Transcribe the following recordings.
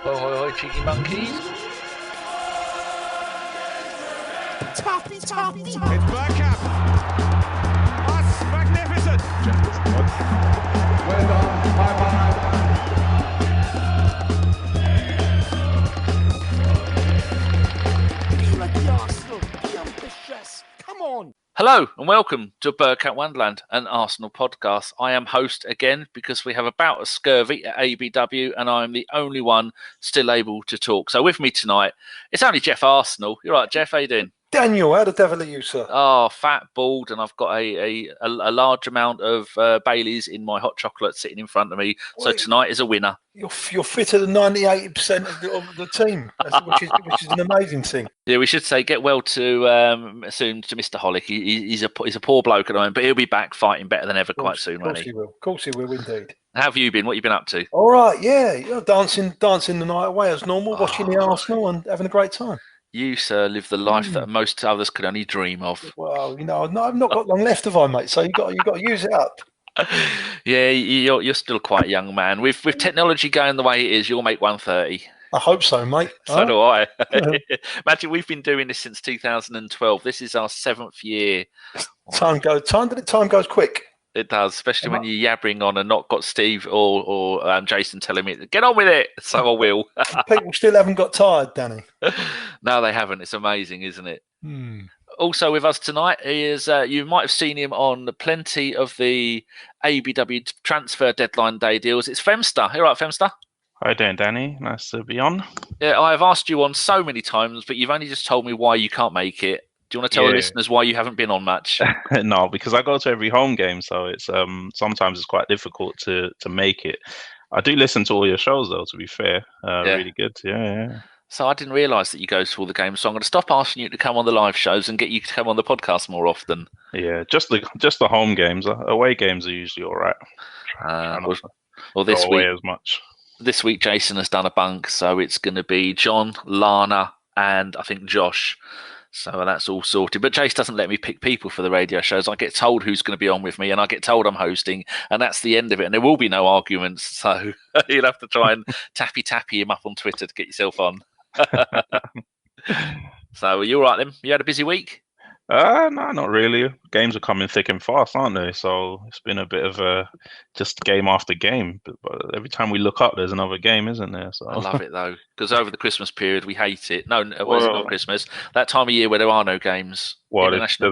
Ho, ho, ho, cheeky monkeys. Toppy. It's Bergkamp. That's magnificent. Well done. Bye-bye. Be like the Arsenal. Be ambitious. Come on. Hello and welcome to Bergkamp Wonderland, an Arsenal podcast. I am host again because we have about a scurvy at ABW and I am the only one still able to talk. So with me tonight, it's only Geoff Arsenal. You're right, Geoff, how you doing? Daniel, how the devil are you, sir? Oh, fat, bald, and I've got a large amount of Baileys in my hot chocolate sitting in front of me. So tonight is a winner. You're fitter than 98% of the team, which is an amazing thing. Yeah, we should say get well to soon to Mr. Hollick. He's a poor bloke at the moment, but he'll be back fighting better than ever quite soon, won't he? Of course he will, indeed. How have you been? What have you been up to? All right, yeah, dancing the night away as normal, watching the Arsenal and having a great time. You, sir, live the life that most others could only dream of. Well, I've not got long left, have I, mate? So you got to use it up. Yeah, you're still quite a young man. With technology going the way it is, you'll make 130. I hope so, mate. So do I. Imagine we've been doing this since 2012. This is our 7th year. Time goes quick. It does, especially when you're yabbering on and not got Steve or Jason telling me, get on with it. So I will. People still haven't got tired, Danny. No, they haven't. It's amazing, isn't it? Hmm. Also with us tonight is, you might have seen him on plenty of the ABW transfer deadline day deals. It's Femster. You all right, Femster? How you doing, Danny? Nice to be on. Yeah, I've asked you on so many times, but you've only just told me why you can't make it. Do you want to tell the listeners why you haven't been on much? No, because I go to every home game, so it's sometimes it's quite difficult to make it. I do listen to all your shows, though, to be fair. Really good. Yeah. So I didn't realise that you go to all the games, so I'm going to stop asking you to come on the live shows and get you to come on the podcast more often. Yeah, just the home games. Away games are usually all right. Well, this week as much. This week, Jason has done a bunk, so it's going to be John, Lana, and I think Josh. So that's all sorted. But Jace doesn't let me pick people for the radio shows. I get told who's going to be on with me, and I get told I'm hosting, and that's the end of it. And there will be no arguments, so you'll have to try and tappy him up on Twitter to get yourself on. So are you all right then? You had a busy week? No, not really. Games are coming thick and fast, aren't they? So it's been a bit of a just game after game. But every time we look up, there's another game, isn't there? So I love it though, because over the Christmas period we hate it. No, it wasn't not Christmas. That time of year where there are no games. Well, there's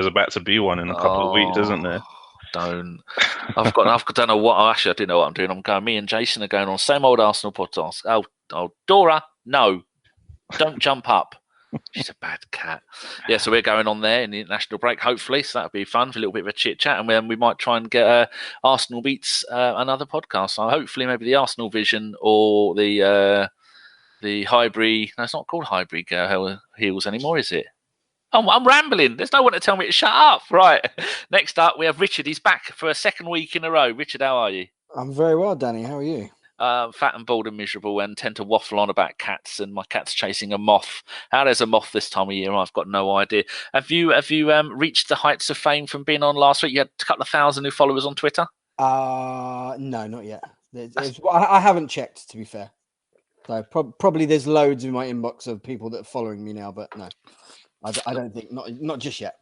about to be one in a couple of weeks, isn't there? Don't. I don't know what. Actually, I do know what I'm doing. I'm going. Me and Jason are going on same old Arsenal podcast. Oh, Dora, no, don't jump up. She's a bad cat. Yeah, so we're going on there in the international break, hopefully. So that'll be fun for a little bit of a chit chat, and then we might try and get Arsenal Beats another podcast. So hopefully, maybe the Arsenal Vision or the Highbury. No, it's not called Highbury Heels anymore, is it? I'm rambling. There's no one to tell me to shut up. Right. Next up, we have Richard. He's back for a second week in a row. Richard, how are you? I'm very well, Danny. How are you? Fat and bald and miserable, and tend to waffle on about cats, and my cat's chasing a moth. How there's a moth this time of year, I've got no idea. Have you reached the heights of fame from being on last week? You had a couple of thousand new followers on Twitter? No, not yet. I haven't checked, to be fair. So probably there's loads in my inbox of people that are following me now, but no, I don't think, not just yet.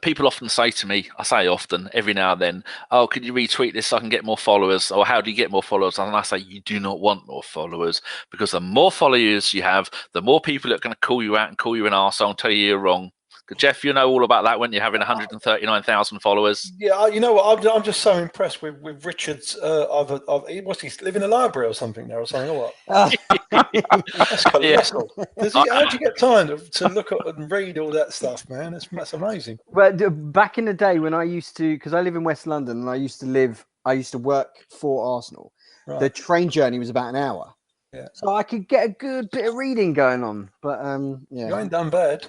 People often say to me, I say often, every now and then, oh, could you retweet this so I can get more followers? Or how do you get more followers? And I say, you do not want more followers, because the more followers you have, the more people are going to call you out and call you an arsehole and tell you you're wrong. Geoff, you know all about that when you're having 139,000 followers. Yeah, you know what? I'm just so impressed with Richard's. What's he live in a library or something there or something or what? That's colossal. How do you get time to look at and read all that stuff, man? That's amazing. Well, back in the day when I used to, because I live in West London and I used to work for Arsenal. Right. The train journey was about an hour. Yeah. So I could get a good bit of reading going on, but yeah, you ain't done bad.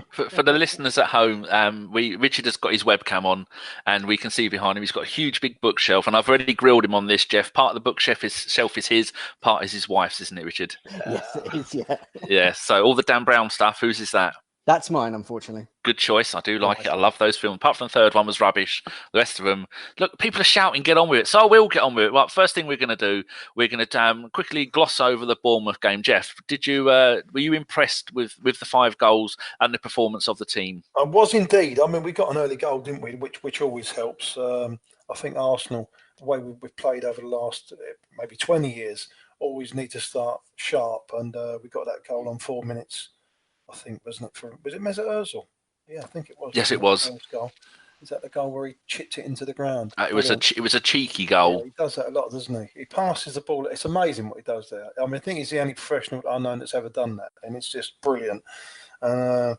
For the listeners at home, Richard has got his webcam on, and we can see behind him he's got a huge big bookshelf. And I've already grilled him on this, Geoff. Part of the bookshelf is his, part is his wife's, isn't it, Richard? Yes, it is. Yeah. Yeah. So all the Dan Brown stuff. Whose is that? That's mine, unfortunately. Good choice. I do like it. I love those films. Apart from the third one was rubbish. The rest of them, look, people are shouting, get on with it. So I will get on with it. Well, first thing we're going to do, we're going to quickly gloss over the Bournemouth game. Geoff, were you impressed with the 5 goals and the performance of the team? I was indeed. I mean, we got an early goal, didn't we? Which always helps. I think Arsenal, the way we've played over the last maybe 20 years, always need to start sharp. And we got that goal on 4 minutes. I think, was it Mesut Ozil? Yeah, I think it was. Yes, it was. Goal. Is that the goal where he chipped it into the ground? It was a cheeky goal. Yeah, he does that a lot, doesn't he? He passes the ball. It's amazing what he does there. I mean, I think he's the only professional I know that's ever done that, and it's just brilliant. Yeah,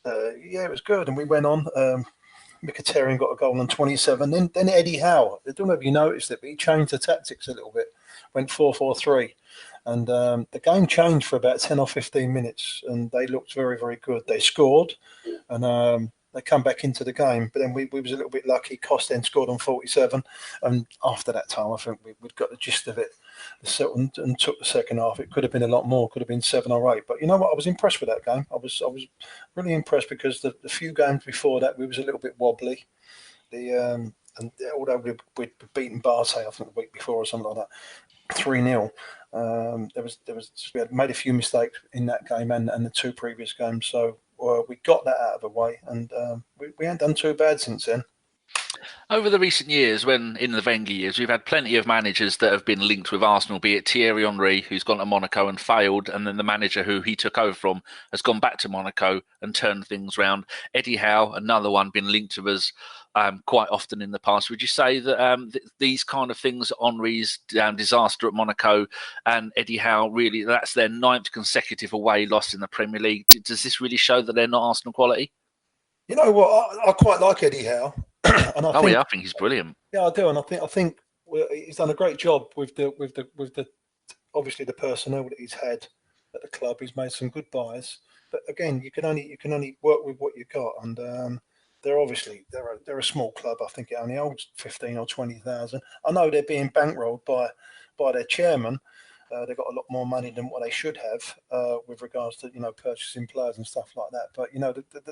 it was good, and we went on. Mkhitaryan got a goal on 27. Then Eddie Howe. I don't know if you noticed it, but he changed the tactics a little bit. Went 4-4-3. And the game changed for about 10 or 15 minutes, and they looked very, very good. They scored, and they come back into the game. But then we was a little bit lucky. Cost then scored on 47, and after that time, I think we'd got the gist of it. And took the second half. It could have been a lot more. Could have been 7 or 8. But you know what? I was impressed with that game. I was really impressed because the few games before that we was a little bit wobbly. And although we'd beaten Barca, I think the week before or something like that, 3-0. We had made a few mistakes in that game and the 2 previous games, so we got that out of the way, and we ain't done too bad since then. Over the recent years, when in the Wenger years, we've had plenty of managers that have been linked with Arsenal, be it Thierry Henry, who's gone to Monaco and failed, and then the manager who he took over from has gone back to Monaco and turned things round. Eddie Howe, another one, been linked with us quite often in the past. Would you say that these kind of things, Henry's disaster at Monaco and Eddie Howe, really, that's their 9th consecutive away loss in the Premier League? Does this really show that they're not Arsenal quality? You know what? I quite like Eddie Howe. And I think he's brilliant. Yeah, I do, and I think he's done a great job with the obviously the personnel that he's had at the club. He's made some good buys, but again, you can only work with what you got, and they're a small club. I think it only holds 15 or 20,000. I know they're being bankrolled by their chairman. They've got a lot more money than what they should have with regards to purchasing players and stuff like that. But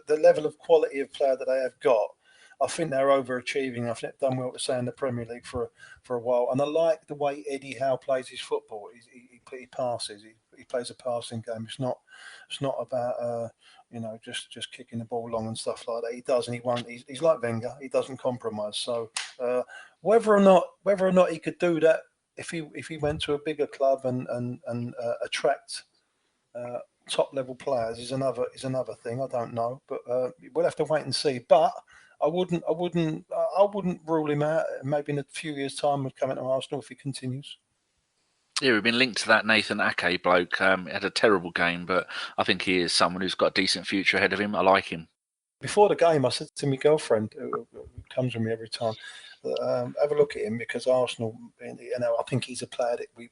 the level of quality of player that they have got, I think they're overachieving. I think they've done well to stay in the Premier League for a while. And I like the way Eddie Howe plays his football. He passes. He plays a passing game. It's not about just kicking the ball long and stuff like that. He does, and he won't. He's like Wenger. He doesn't compromise. So whether or not he could do that if he went to a bigger club and attract top level players is another thing. I don't know, but we'll have to wait and see. But I wouldn't rule him out. Maybe in a few years' time, would come into Arsenal if he continues. Yeah, we've been linked to that Nathan Ake bloke. He had a terrible game, but I think he is someone who's got a decent future ahead of him. I like him. Before the game, I said to my girlfriend, who comes with me every time, have a look at him, because Arsenal, I think he's a player that we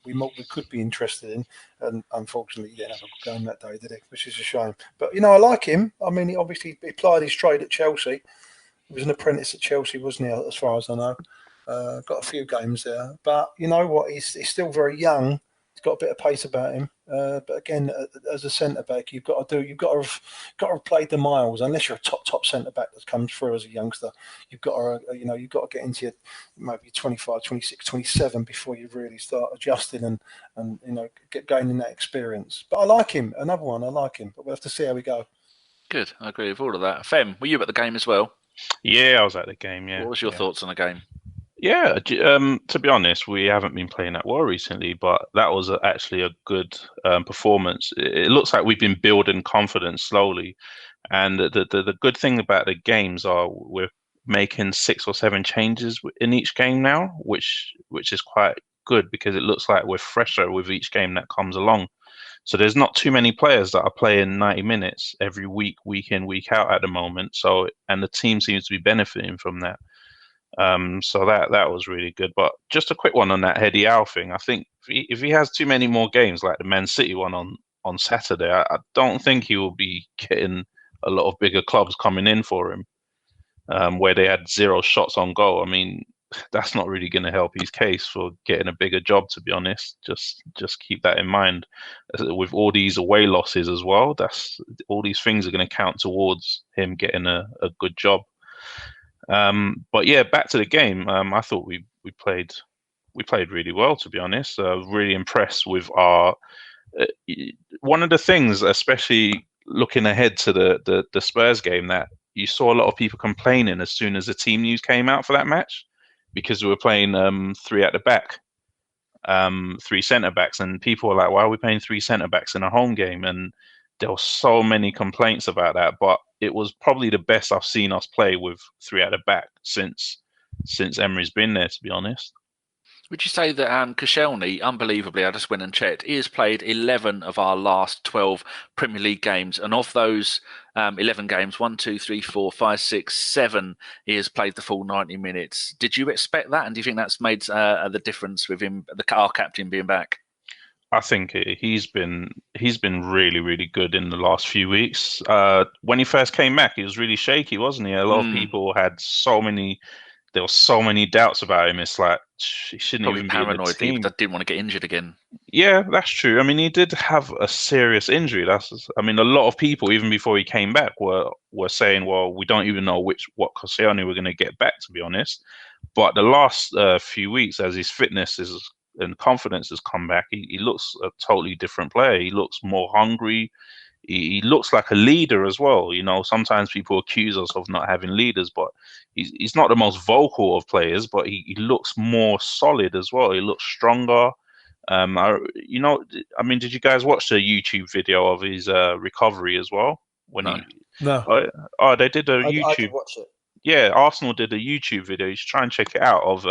could be interested in, and unfortunately he didn't have a game that day, did he? Which is a shame. But I like him. I mean, he obviously applied his trade at Chelsea. He was an apprentice at Chelsea, wasn't he? As far as I know, got a few games there. But you know what? He's still very young. He's got a bit of pace about him. But again, as a centre back, you've got to have played the miles. Unless you're a top centre back that comes through as a youngster, you've got to get into your maybe 25, 26, 27 before you really start adjusting and get gaining that experience. But I like him. Another one, I like him. But we'll have to see how we go. Good, I agree with all of that. Fem, were you at the game as well? Yeah, I was at the game. Yeah. What was your thoughts on the game? Yeah, to be honest, we haven't been playing that well recently, but that was actually a good performance. It looks like we've been building confidence slowly, and the good thing about the games are we're making 6 or 7 changes in each game now, which is quite good, because it looks like we're fresher with each game that comes along. So there's not too many players that are playing 90 minutes every week, week in, week out at the moment. So, and the team seems to be benefiting from that. So that was really good. But just a quick one on that Eddie Howe thing. I think if he has too many more games like the Man City one on Saturday, I don't think he will be getting a lot of bigger clubs coming in for him, where they had 0 shots on goal. I mean, that's not really going to help his case for getting a bigger job, to be honest. Just keep that in mind. With all these away losses as well, all these things are going to count towards him getting a good job. But yeah, back to the game. I thought we played really well, to be honest. Really impressed with our. One of the things, especially looking ahead to the Spurs game, that you saw a lot of people complaining as soon as the team news came out for that match, because we were playing 3 at the back, 3 centre backs, and people were like, "Why are we playing 3 centre backs in a home game?" And there were so many complaints about that, but it was probably the best I've seen us play with 3 at the back since Emery's been there, to be honest. Would you say that Koscielny, unbelievably, I just went and checked, he has played 11 of our last 12 Premier League games. And of those 11 games, 1, 2, 3, 4, 5, 6, 7, he has played the full 90 minutes. Did you expect that? And do you think that's made the difference with him, our captain, being back? I think he's been really, really good in the last few weeks. When he first came back, he was really shaky, wasn't he? A lot of people had there were so many doubts about him. It's like, he shouldn't Probably even paranoid be in the team. That didn't want to get injured again. Yeah, that's true. I mean, he did have a serious injury. A lot of people, even before he came back, were saying, well, we don't even know what Koscielny we're going to get back, to be honest. But the last few weeks, as his fitness and confidence has come back, he looks a totally different player. He looks more hungry. He looks like a leader as well. You know, sometimes people accuse us of not having leaders, but he's not the most vocal of players, but he looks more solid as well. He looks stronger. Did you guys watch the YouTube video of his recovery as well? No. They did a YouTube. I did watch it. Yeah, Arsenal did a YouTube video. You should try and check it out, of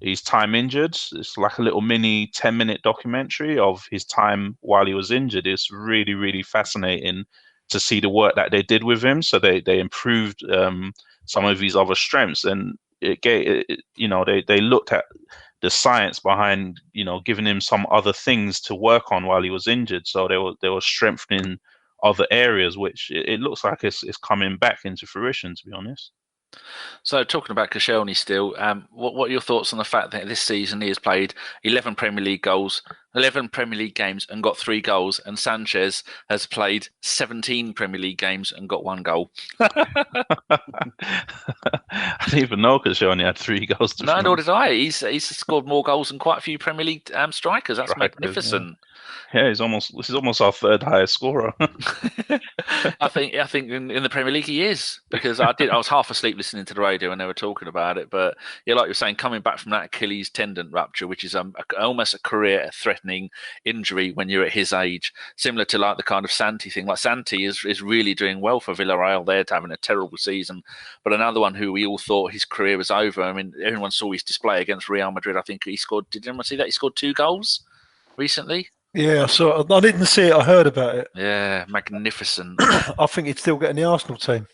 his time injured. It's like a little mini 10-minute documentary of his time while he was injured. It's really, really fascinating to see the work that they did with him. So they improved some of his other strengths, and they looked at the science behind, giving him some other things to work on while he was injured. So they were strengthening other areas, which it looks like it's coming back into fruition, to be honest. So, talking about Koscielny still, what are your thoughts on the fact that this season he has played 11 Premier League games and got 3 goals, and Sanchez has played 17 Premier League games and got 1 goal? I didn't even know Koscielny had 3 goals. No, nor did I. He's scored more goals than quite a few Premier League strikers. That's magnificent. Yeah, this is almost our 3rd highest scorer. I think in the Premier League he is, because I was half asleep listening to the radio when they were talking about it. But yeah, like you're saying, coming back from that Achilles tendon rupture, which is almost a career-threatening injury when you're at his age, similar to like the kind of Santi thing. Like Santi is really doing well for Villarreal. They're having a terrible season, but another one who we all thought his career was over. I mean, everyone saw his display against Real Madrid. I think he scored. Did anyone see that? He scored 2 goals recently. Yeah, so I didn't see it. I heard about it. Yeah, magnificent. I think he'd still get in the Arsenal team.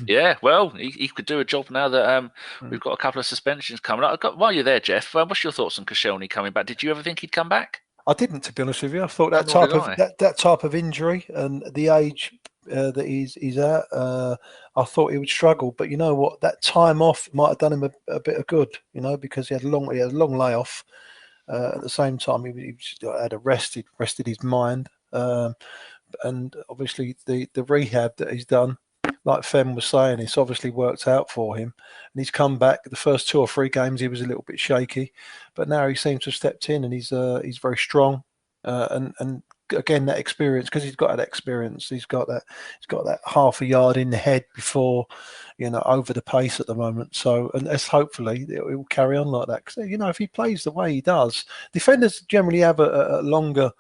Yeah, well, he could do a job now that we've got a couple of suspensions coming up. While you're there, Geoff, what's your thoughts on Koscielny coming back? Did you ever think he'd come back? I didn't, to be honest with you. I thought that type of injury and the age that he's at, I thought he would struggle. But you know what? That time off might have done him a bit of good. Because he had a long layoff. At the same time, he had rested his mind, and obviously the rehab that he's done, like Fem was saying, it's obviously worked out for him. And he's come back. The first 2 or 3 games he was a little bit shaky, but now he seems to have stepped in, and he's very strong. And again, that experience, because he's got that experience, he's got that half a yard in the head before, over the pace at the moment. So, and that's hopefully it will carry on like that. Because if he plays the way he does, defenders generally have a longer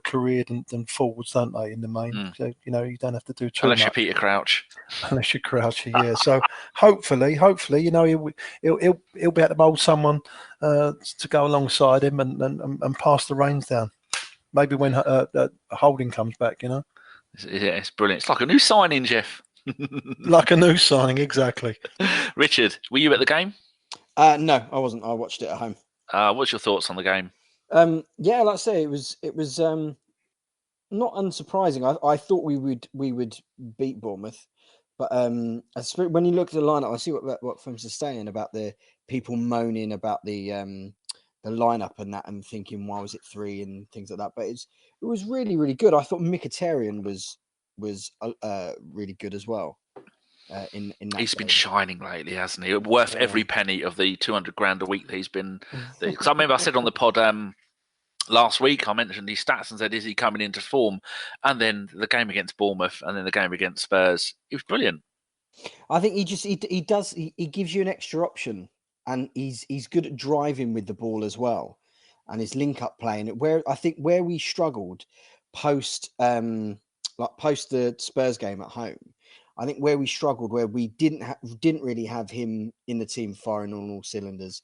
career than forwards, don't they? In the main, so you don't have to do too much. Unless you're Peter Crouch. Unless you're Crouchy, yeah. So hopefully, he'll be able to mould someone to go alongside him and pass the reins down. Maybe when Holding comes back, Yeah, it's brilliant. It's like a new signing, Geoff. Like a new signing, exactly. Richard, were you at the game? No, I wasn't. I watched it at home. What's your thoughts on the game? Yeah, like I say, it was not unsurprising. I thought we would beat Bournemouth, But when you look at the lineup, I see what Femster's saying about the people moaning about the lineup and that, and thinking why was it 3 and things like that. But it was really, really good. I thought Mkhitaryan was really good as well. In that he's game. been shining lately, hasn't he? Worth every penny of the 200 grand a week that he's been. Because I remember I said on the pod last week, I mentioned these stats and said, "Is he coming into form?" And then the game against Bournemouth, and then the game against Spurs, he was brilliant. I think he gives you an extra option, and he's good at driving with the ball as well, and his link up playing. Where we struggled post the Spurs game at home. I think where we struggled, where we didn't really have him in the team firing on all cylinders.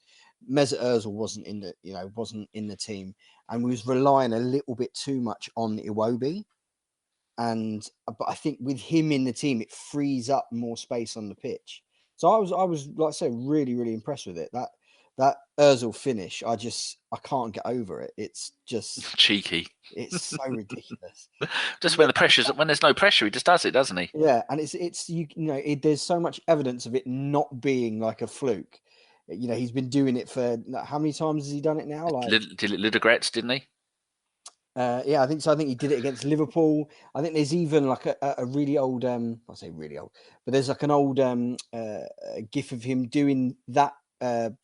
Mesut Ozil wasn't in the team, and we was relying a little bit too much on Iwobi. But I think with him in the team, it frees up more space on the pitch. So I was like I say, really, really impressed with it. That Ozil finish, I can't get over it. It's just cheeky. It's so ridiculous. Just when there's no pressure, he just does it, doesn't he? Yeah, and there's so much evidence of it not being like a fluke. He's been doing it for how many times has he done it now? Like did it Lidegretz, didn't he? Yeah, I think so. I think he did it against Liverpool. I think there's even like a really old, I say really old, but there's like an old gif of him doing that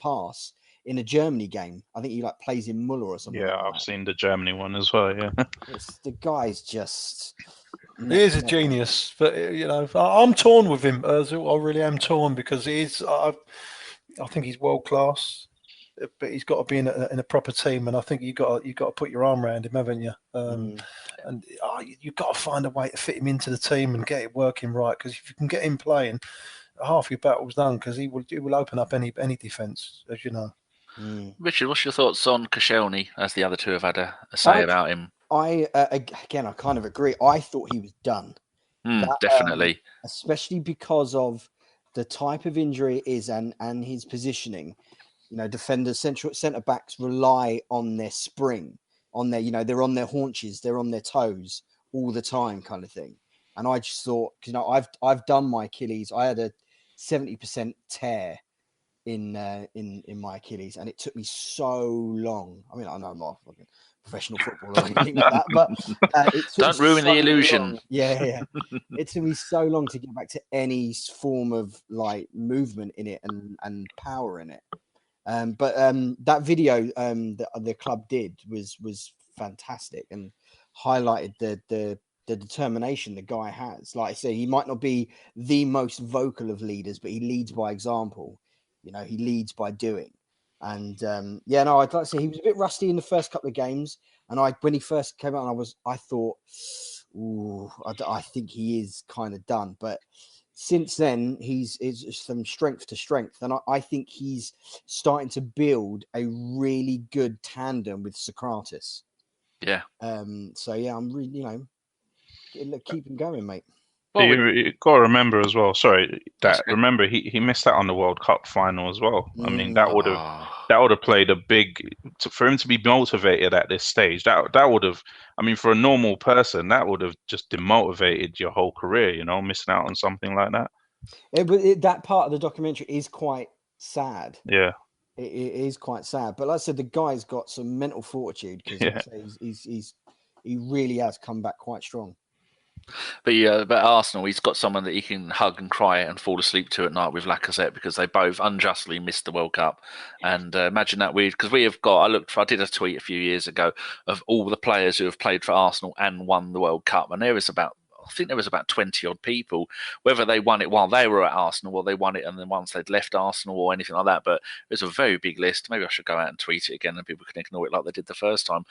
pass in a Germany game. I think he like plays in Muller or something. Yeah, like I've seen the Germany one as well. Yeah, the guy's just. He is a genius, but I'm torn with him, Ozil. I really am torn because I think he's world class. But he's got to be in a proper team, and I think you got to put your arm around him, haven't you? And you've got to find a way to fit him into the team and get it working right. Because if you can get him playing, half your battle's done. Because he will open up any defence, as you know. Richard, what's your thoughts on Koscielny, as the other two have had a say about him? I kind of agree. I thought he was done. Definitely, especially because of the type of injury it is and his positioning. Defenders, centre backs rely on their spring, on their, they're on their haunches, they're on their toes all the time, kind of thing. And I just thought, I've done my Achilles. I had a 70% tear in my Achilles, and it took me so long. I mean, I know I'm not a fucking professional footballer or anything like that, but it took don't ruin the illusion. Long. Yeah. It took me so long to get back to any form of like movement in it and power in it. But that video that the club did was fantastic and highlighted the determination the guy has. Like I say, he might not be the most vocal of leaders, but he leads by example. He leads by doing. And I'd like to say he was a bit rusty in the first couple of games. And when he first came out, I thought, I think he is kind of done. But since then, he's from strength to strength, and I think he's starting to build a really good tandem with Socrates. Yeah. So yeah, I'm really, keep him going, mate. Well, you got to remember as well. Sorry, remember he missed out on the World Cup final as well. I mean, that would have played a big for him to be motivated at this stage. That would have. I mean, for a normal person, that would have just demotivated your whole career. Missing out on something like that. That part of the documentary is quite sad. Yeah, it is quite sad. But like I said, the guy's got some mental fortitude because he really has come back quite strong. But Arsenal, he's got someone that he can hug and cry and fall asleep to at night with Lacazette, because they both unjustly missed the World Cup. And imagine that because we have got. I did a tweet a few years ago of all the players who have played for Arsenal and won the World Cup, and I think there was about 20 odd people, whether they won it while they were at Arsenal or they won it and then once they'd left Arsenal or anything like that. But it was a very big list. Maybe I should go out and tweet it again and people can ignore it like they did the first time.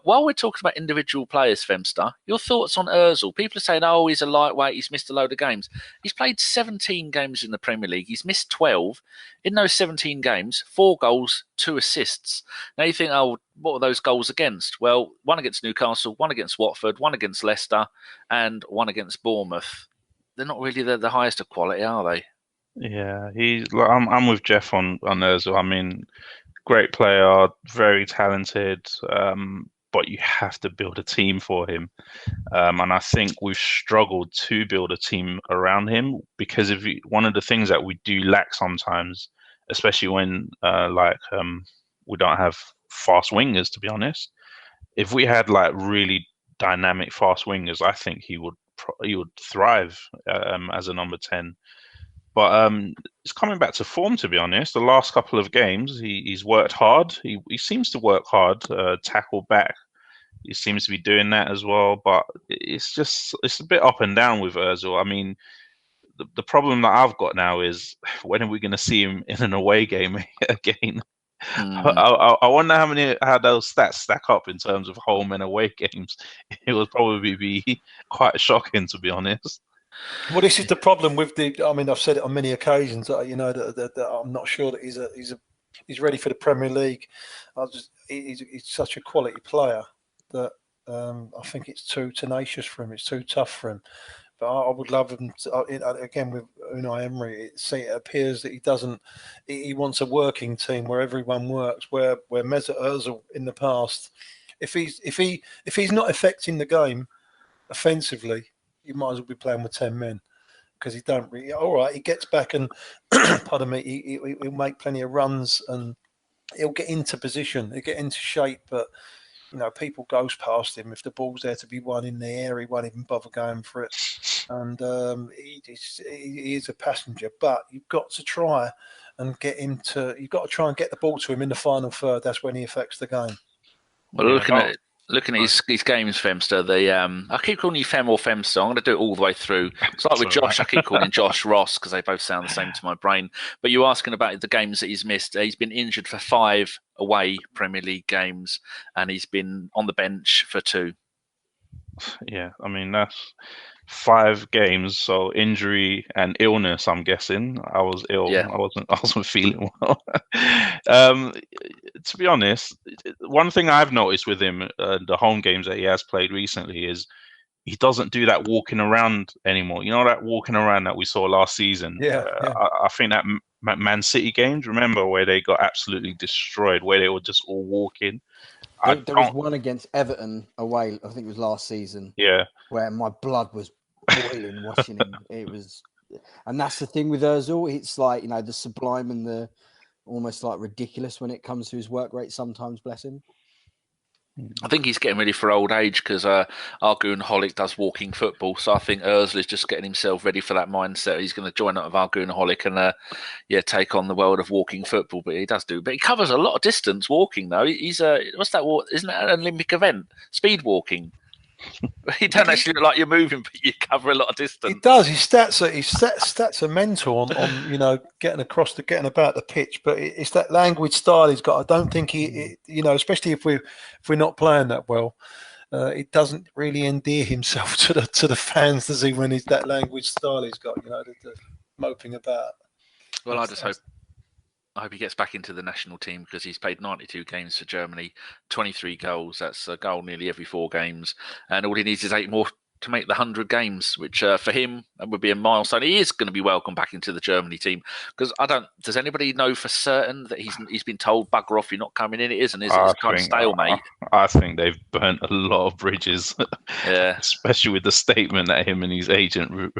While we're talking about individual players, Femster, your thoughts on Ozil? People are saying, he's a lightweight, he's missed a load of games. He's played 17 games in the Premier League. He's missed 12. In those 17 games, 4 goals, 2 assists. Now you think, what were those goals against? Well, one against Newcastle, one against Watford, one against Leicester, and one against Bournemouth. They're not really the highest of quality, are they? Yeah, I'm with Geoff on Ozil. I mean, great player, very talented, but you have to build a team for him. And I think we've struggled to build a team around him because one of the things that we do lack sometimes, especially when we don't have fast wingers, to be honest. If we had like really dynamic fast wingers, I think he would thrive as a number 10. But it's coming back to form, to be honest. The last couple of games, he's worked hard. He seems to work hard, tackle back. He seems to be doing that as well. But it's a bit up and down with Ozil. I mean, the problem that I've got now is when are we going to see him in an away game again? I wonder how those stats stack up in terms of home and away games. It would probably be quite shocking, to be honest. Well, this is the problem with I mean, I've said it on many occasions. That I'm not sure that he's ready for the Premier League. He's such a quality player that I think it's too tenacious for him. It's too tough for him. But I would love him again with Unai Emery. It appears that he doesn't. He wants a working team where everyone works. Where Mesut Ozil in the past, if he's not affecting the game offensively, you might as well be playing with 10 men because he don't really. All right, he gets back and pardon me, he'll make plenty of runs and he'll get into position, he'll get into shape. But people goes past him if the ball's there to be won in the air. He won't even bother going for it, and he is a passenger. But you've got to try and get him to. You've got to try and get the ball to him in the final third. That's when he affects the game. Well, looking at his games, Femster, I keep calling you Fem or Femster. I'm going to do it all the way through. It's like with Josh, I keep calling Josh Ross because they both sound the same to my brain. But you're asking about the games that he's missed. He's been injured for 5 away Premier League games and he's been on the bench for 2. Yeah, I mean, that's 5 games, so injury and illness, I'm guessing. I was ill. Yeah. I wasn't feeling well. To be honest, one thing I've noticed with him, the home games that he has played recently, is he doesn't do that walking around anymore. You know, that walking around that we saw last season? Yeah. I think that Man City games, remember, where they got absolutely destroyed, where they were just all walking. There was one against Everton away, I think it was last season. Yeah. Where my blood was boiling watching him. It was, and that's the thing with Ozil. It's like, the sublime and the almost like ridiculous when it comes to his work rate sometimes, bless him. I think he's getting ready for old age because our Goonaholic does walking football. So I think Ozil is just getting himself ready for that mindset. He's going to join up with our Goonaholic and take on the world of walking football. But he does do. But he covers a lot of distance walking, though. He's what's that? Isn't that an Olympic event? Speed walking. You don't actually look like you're moving, but you cover a lot of distance. He does. His stats are mental on getting about the pitch. But it's that language style he's got. I don't think especially if we're not playing that well, it doesn't really endear himself to the fans, does he? When he's that language style he's got, the moping about. Well, I hope he gets back into the national team because he's played 92 games for Germany, 23 goals. That's a goal nearly every 4 games. And all he needs is 8 more to make the 100 games, which for him would be a milestone. He is going to be welcomed back into the Germany team because does anybody know for certain that he's been told, bugger off, you're not coming in? It isn't, is it? It's kind of stalemate. I think they've burnt a lot of bridges. Yeah. Especially with the statement that him and his agent,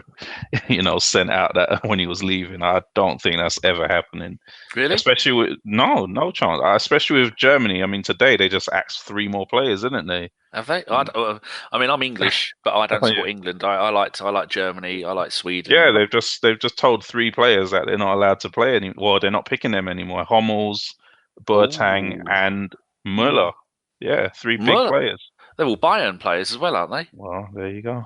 sent out that when he was leaving. I don't think that's ever happening. Really? Especially with, no chance. Especially with Germany. I mean, today they just axed 3 more players, didn't they? Have they? I mean, I'm English, but I don't support England. I like Germany. I like Sweden. Yeah, they've just told 3 players that they're not allowed to play anymore. Well, they're not picking them anymore. Hummels, Boateng, and Müller. Yeah, 3 big players. They're all Bayern players as well, aren't they? Well, there you go.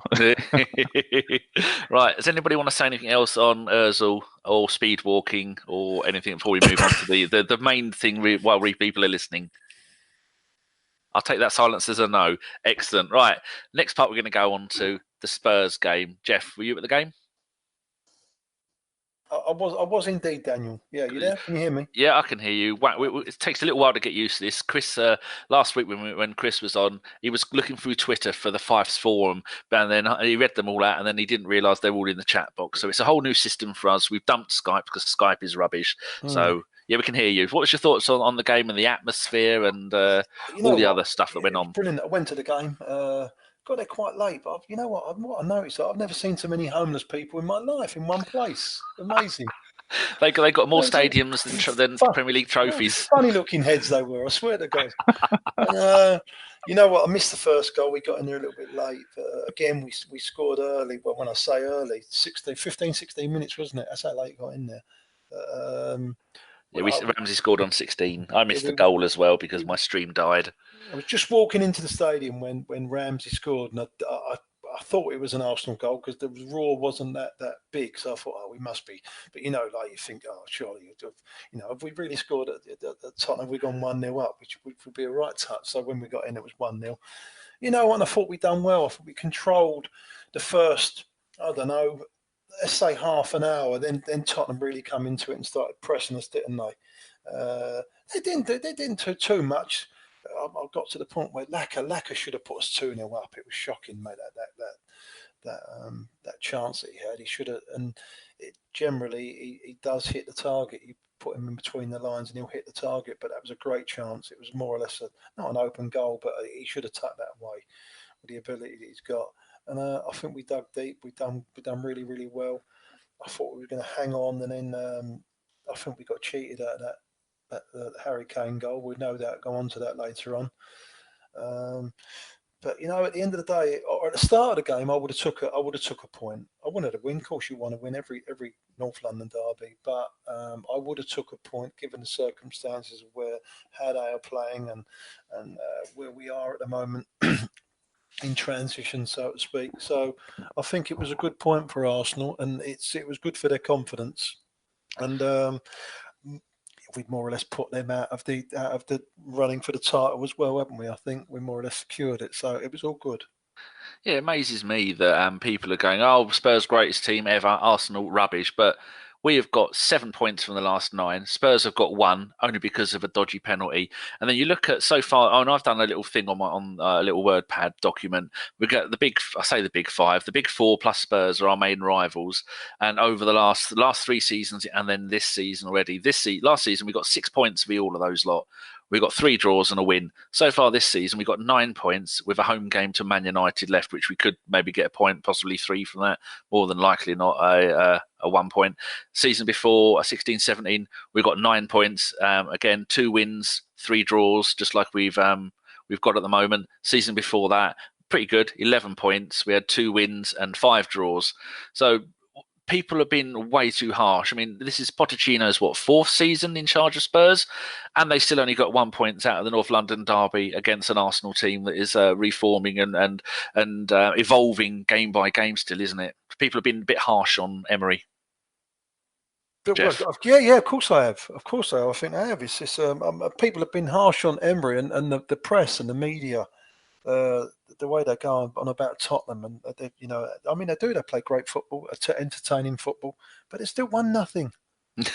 Right. Does anybody want to say anything else on Ozil or speed walking or anything before we move on to the main thing while people are listening? I'll take that silence as a no. Excellent. Right. Next part, we're going to go on to the Spurs game. Geoff, were you at the game? I was indeed, Daniel. Yeah, you there? Can you hear me? Yeah, I can hear you. It takes a little while to get used to this. Chris, last week when Chris was on, he was looking through Twitter for the Fifes forum, and then he read them all out, and then he didn't realise they were all in the chat box. So it's a whole new system for us. We've dumped Skype because Skype is rubbish. So Yeah, we can hear you. What's your thoughts on the game and the atmosphere and all the other stuff that went on? Brilliant. I went to the game. Got there quite late, but you know what I noticed? I've never seen so many homeless people in my life in one place. Amazing. They got more stadiums than Premier League trophies. Funny looking heads they were, I swear to God. And, you know what? I missed the first goal. We got in there a little bit late. Again, we scored early. Well, when I say early, 16 minutes, wasn't it? That's how late got in there. Ramsey scored on 16. I missed the goal as well because my stream died. I was just walking into the stadium when Ramsey scored, and I thought it was an Arsenal goal because the roar wasn't that big. So I thought, we must be. But you think, surely, have we really scored at Tottenham? Have we gone 1-0 up, which would be a right touch. So when we got in, it was 1-0. And I thought we'd done well. I thought we controlled the first, I don't know, let's say half an hour. Then Tottenham really come into it and started pressing us, didn't they? They didn't do too much. I got to the point where Lacazette should have put us 2-0 up. It was shocking, mate. That chance that he had, he should have. And generally, he does hit the target. You put him in between the lines, and he'll hit the target. But that was a great chance. It was more or less not an open goal, but he should have tucked that away with the ability that he's got. And I think we dug deep. We done really, really well. I thought we were going to hang on, and then I think we got cheated out of that Harry Kane goal. We'd no doubt go on to that later on. But at the end of the day, or at the start of the game, I would have took a point. I wanted to win. Of course, you want to win every North London derby, but I would have took a point given the circumstances of how they are playing and where we are at the moment in transition, so to speak. So I think it was a good point for Arsenal, and it was good for their confidence. And we'd more or less put them out of the running for the title as well, haven't we? I think we more or less secured it, so it was all good. Yeah, it amazes me that people are going, Spurs greatest team ever, Arsenal rubbish, but we have got 7 points from the last 9. Spurs have got 1 only because of a dodgy penalty. And then you look at so far. And I've done a little thing on a little WordPad document. We got the big 5. The big 4 plus Spurs are our main rivals. And over the last 3 seasons, and then this season already. Last season we got 6 points for all of those lot. We got 3 draws and a win. So far this season, we got 9 points with a home game to Man United left, which we could maybe get a point, possibly 3 from that. More than likely not a 1 point. Season before, 16-17, we got 9 points. Again, 2 wins, 3 draws, just like we've got at the moment. Season before that, pretty good, 11 points. We had 2 wins and 5 draws. So people have been way too harsh. I mean, this is Pochettino's 4th season in charge of Spurs, and they still only got 1 point out of the North London derby against an Arsenal team that is reforming and evolving game by game still, isn't it? People have been a bit harsh on Emery. Geoff? Yeah, of course I have. Of course I think I have. It's people have been harsh on Emery and the press and the media. The way they go on about Tottenham, and they play great football, entertaining football, but it's still 1-0.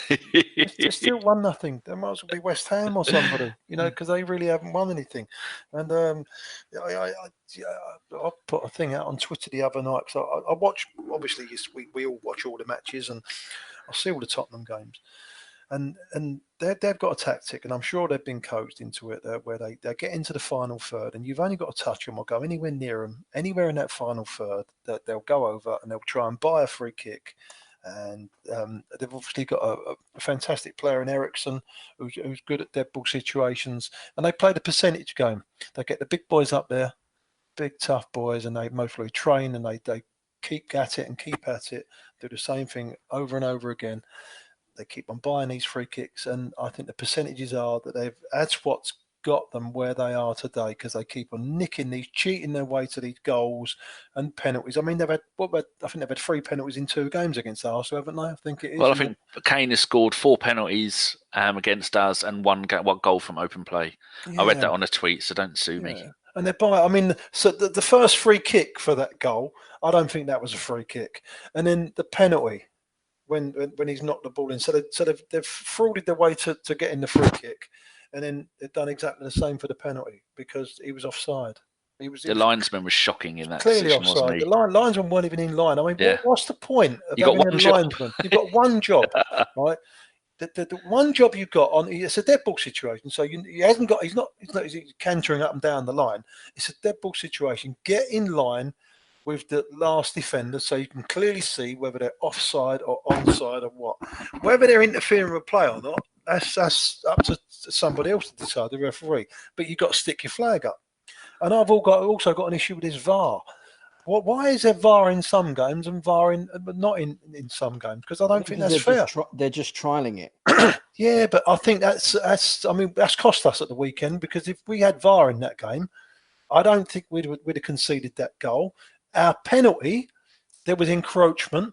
It's still 1-0. They might as well be West Ham or somebody, because they really haven't won anything. And I put a thing out on Twitter the other night because I watch. Obviously, we all watch all the matches, and I see all the Tottenham games. And they've got a tactic, and I'm sure they've been coached into it, where they get into the final third, and you've only got to touch them or go anywhere near them, anywhere in that final third, that they'll go over and they'll try and buy a free kick. And they've obviously got a fantastic player in Ericsson who's good at dead ball situations, and they play the percentage game. They get the big boys up there, big tough boys, and they mostly train and they keep at it and keep at it, do the same thing over and over again. They keep on buying these free kicks, and I think the percentages are that that's what's got them where they are today, because they keep on cheating their way to these goals and penalties. I mean, I think they've had 3 penalties in 2 games against Arsenal, haven't they? I think it is. Well, I think Kane has scored 4 penalties against us and one goal from open play. Yeah. I read that on a tweet, so don't sue me. And so the first free kick for that goal, I don't think that was a free kick, and then the penalty. When he's knocked the ball in, so they've frauded their way to getting the free kick, and then they've done exactly the same for the penalty because he was offside. The linesman was shocking in that clearly position, offside. wasn't he? The linesman weren't even in line. I mean, what's the point of having a linesman? You've got one job, right? The one job you've got on, it's a dead ball situation. So he hasn't got, he's not cantering up and down the line. It's a dead ball situation. Get in line with the last defender so you can clearly see whether they're offside or onside or what. Whether they're interfering with play or not, that's up to somebody else to decide, the referee. But you've got to stick your flag up. And I've also got an issue with this VAR. Why is there VAR in some games and VAR but not in some games? Because I don't think that's fair. They're just trialing it. Yeah, but I think that's cost us at the weekend, because if we had VAR in that game, I don't think we'd have conceded that goal. Our penalty, there was encroachment.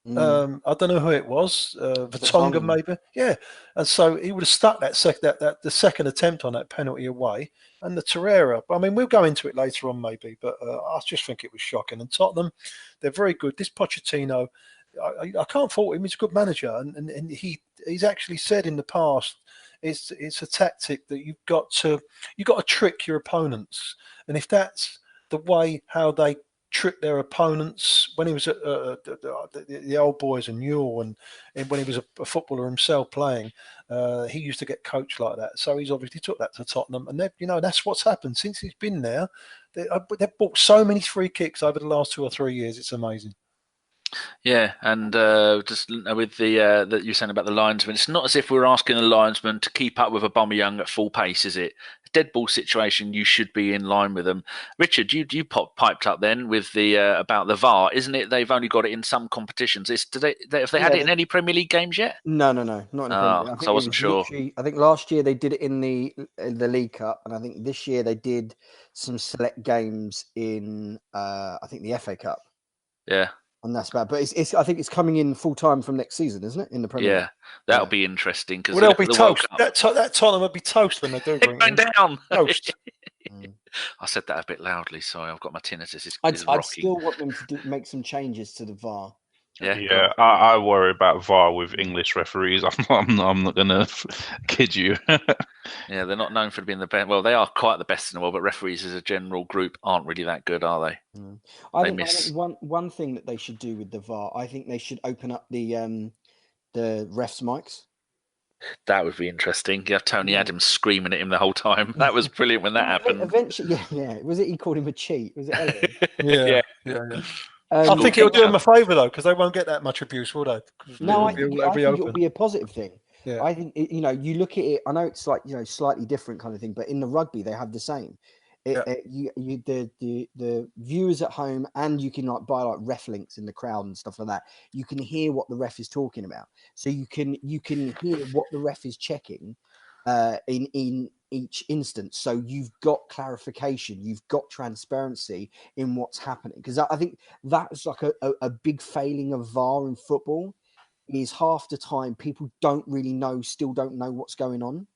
I don't know who it was, Vertonghen maybe. Yeah, and so he would have stuck the second attempt on that penalty away, and the Torreira. I mean, we'll go into it later on maybe, but I just think it was shocking. And Tottenham, they're very good. This Pochettino, I can't fault him. He's a good manager, and he's actually said in the past, it's a tactic that you've got to trick your opponents, and if that's the way how they trick their opponents when he was at the old boys and Newell, and when he was a footballer himself playing, he used to get coached like that. So he's obviously took that to Tottenham, and that's what's happened since he's been there. They've bought so many free kicks over the last 2 or 3 years. It's amazing. Yeah, and just with the that you're saying about the linesman, it's not as if we're asking the linesman to keep up with Aubameyang at full pace, is it? A dead ball situation, you should be in line with them. Richard, you piped up then with the about the VAR, isn't it? They've only got it in some competitions. Have they had it in any Premier League games yet? No, not in the Premier League. I wasn't sure. I think last year they did it in the League Cup, and I think this year they did some select games in I think the FA Cup. Yeah. And that's bad, but I think it's coming in full time from next season, isn't it? In the Premier League. Yeah, that'll be interesting because they'll be toast. That Tottenham will be toast when they do bring it down. Toast. I said that a bit loudly, sorry. I've got my tinnitus. I'd still want them to make some changes to the VAR. Yeah. I worry about VAR with English referees. I'm not going to kid you. Yeah, they're not known for being the best. Well, they are quite the best in the world, but referees as a general group aren't really that good, are they? I think one thing that they should do with the VAR, I think they should open up the refs' mics. That would be interesting. You have Tony Adams screaming at him the whole time. That was brilliant when that happened. Eventually, yeah. Was it he called him a cheat? Was it Elliot? Yeah. I think it'll do them a favour though, because they won't get that much abuse, will they? No, I think it'll be a positive thing. Yeah. I think you look at it. I know it's like slightly different kind of thing, but in the rugby they have the same. The viewers at home, and you can buy ref links in the crowd and stuff like that. You can hear what the ref is talking about, so you can hear what the ref is checking in each instance. So you've got clarification, you've got transparency in what's happening. Because I think that's like a big failing of VAR in football. Is half the time people still don't know what's going on.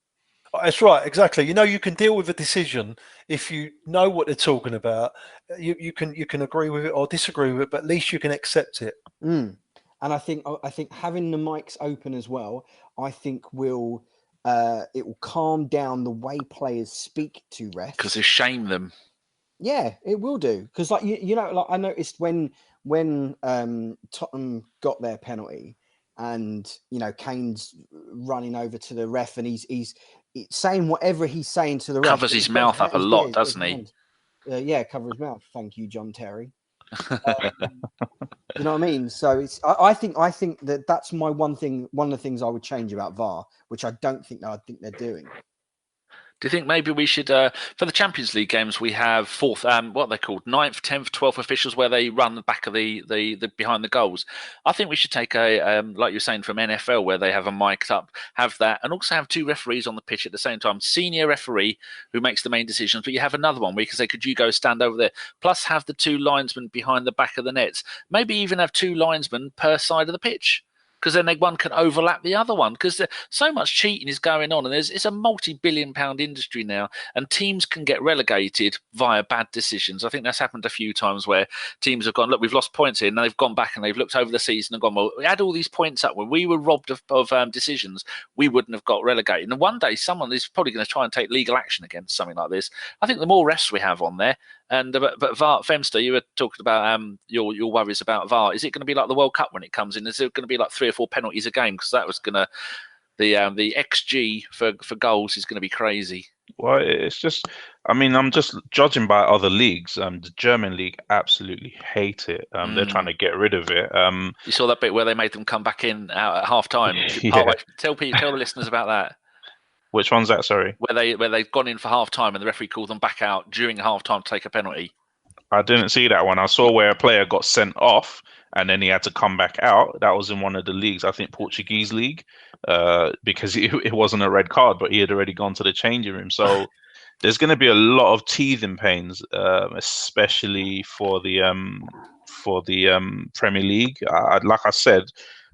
That's right, exactly. You can deal with a decision if you know what they're talking about. You can agree with it or disagree with it, but at least you can accept it. And I think having the mics open as well, I think it will calm down the way players speak to refs, because they shame them. Yeah, it will do. Because I noticed when Tottenham got their penalty, and Kane's running over to the ref, and he's saying whatever he's saying to the ref. Covers his mouth up a lot, doesn't he? Cover his mouth. Thank you, John Terry. You know what I mean? So I think that's my one thing. One of the things I would change about VAR, which I don't think they're doing. Do you think maybe we should, for the Champions League games, we have what are they called, 9th, 10th, 12th officials, where they run the back of the behind the goals? I think we should take like you're saying from NFL, where they have a mic up, have that, and also have 2 referees on the pitch at the same time. Senior referee who makes the main decisions, but you have another one where you can say, could you go stand over there? Plus have the 2 linesmen behind the back of the nets. Maybe even have 2 linesmen per side of the pitch, because then one can overlap the other one, because so much cheating is going on, and it's a multi-billion-pound industry now, and teams can get relegated via bad decisions. I think that's happened a few times where teams have gone, look, we've lost points here, and they've gone back and they've looked over the season and gone, well, we had all these points up. When we were robbed of decisions, we wouldn't have got relegated. And one day someone is probably going to try and take legal action against something like this. I think the more refs we have on there, and but VAR, Femster, you were talking about your worries about VAR. Is it going to be like the World Cup when it comes in? Is it going to be like 3 or 4 penalties a game? Because that was going to The XG for goals is going to be crazy. Well, it's just, I mean, I'm just judging by other leagues. The German league absolutely hate it. They're trying to get rid of it. You saw that bit where they made them come back in out at half time. Yeah. Tell the listeners about that. Which one's that? Sorry, where they've gone in for half time and the referee called them back out during half time to take a penalty. I didn't see that one. I saw where a player got sent off and then he had to come back out. That was in one of the leagues, I think Portuguese league, because it wasn't a red card, but he had already gone to the changing room. So there's going to be a lot of teething pains, especially for the Premier League. Like I said,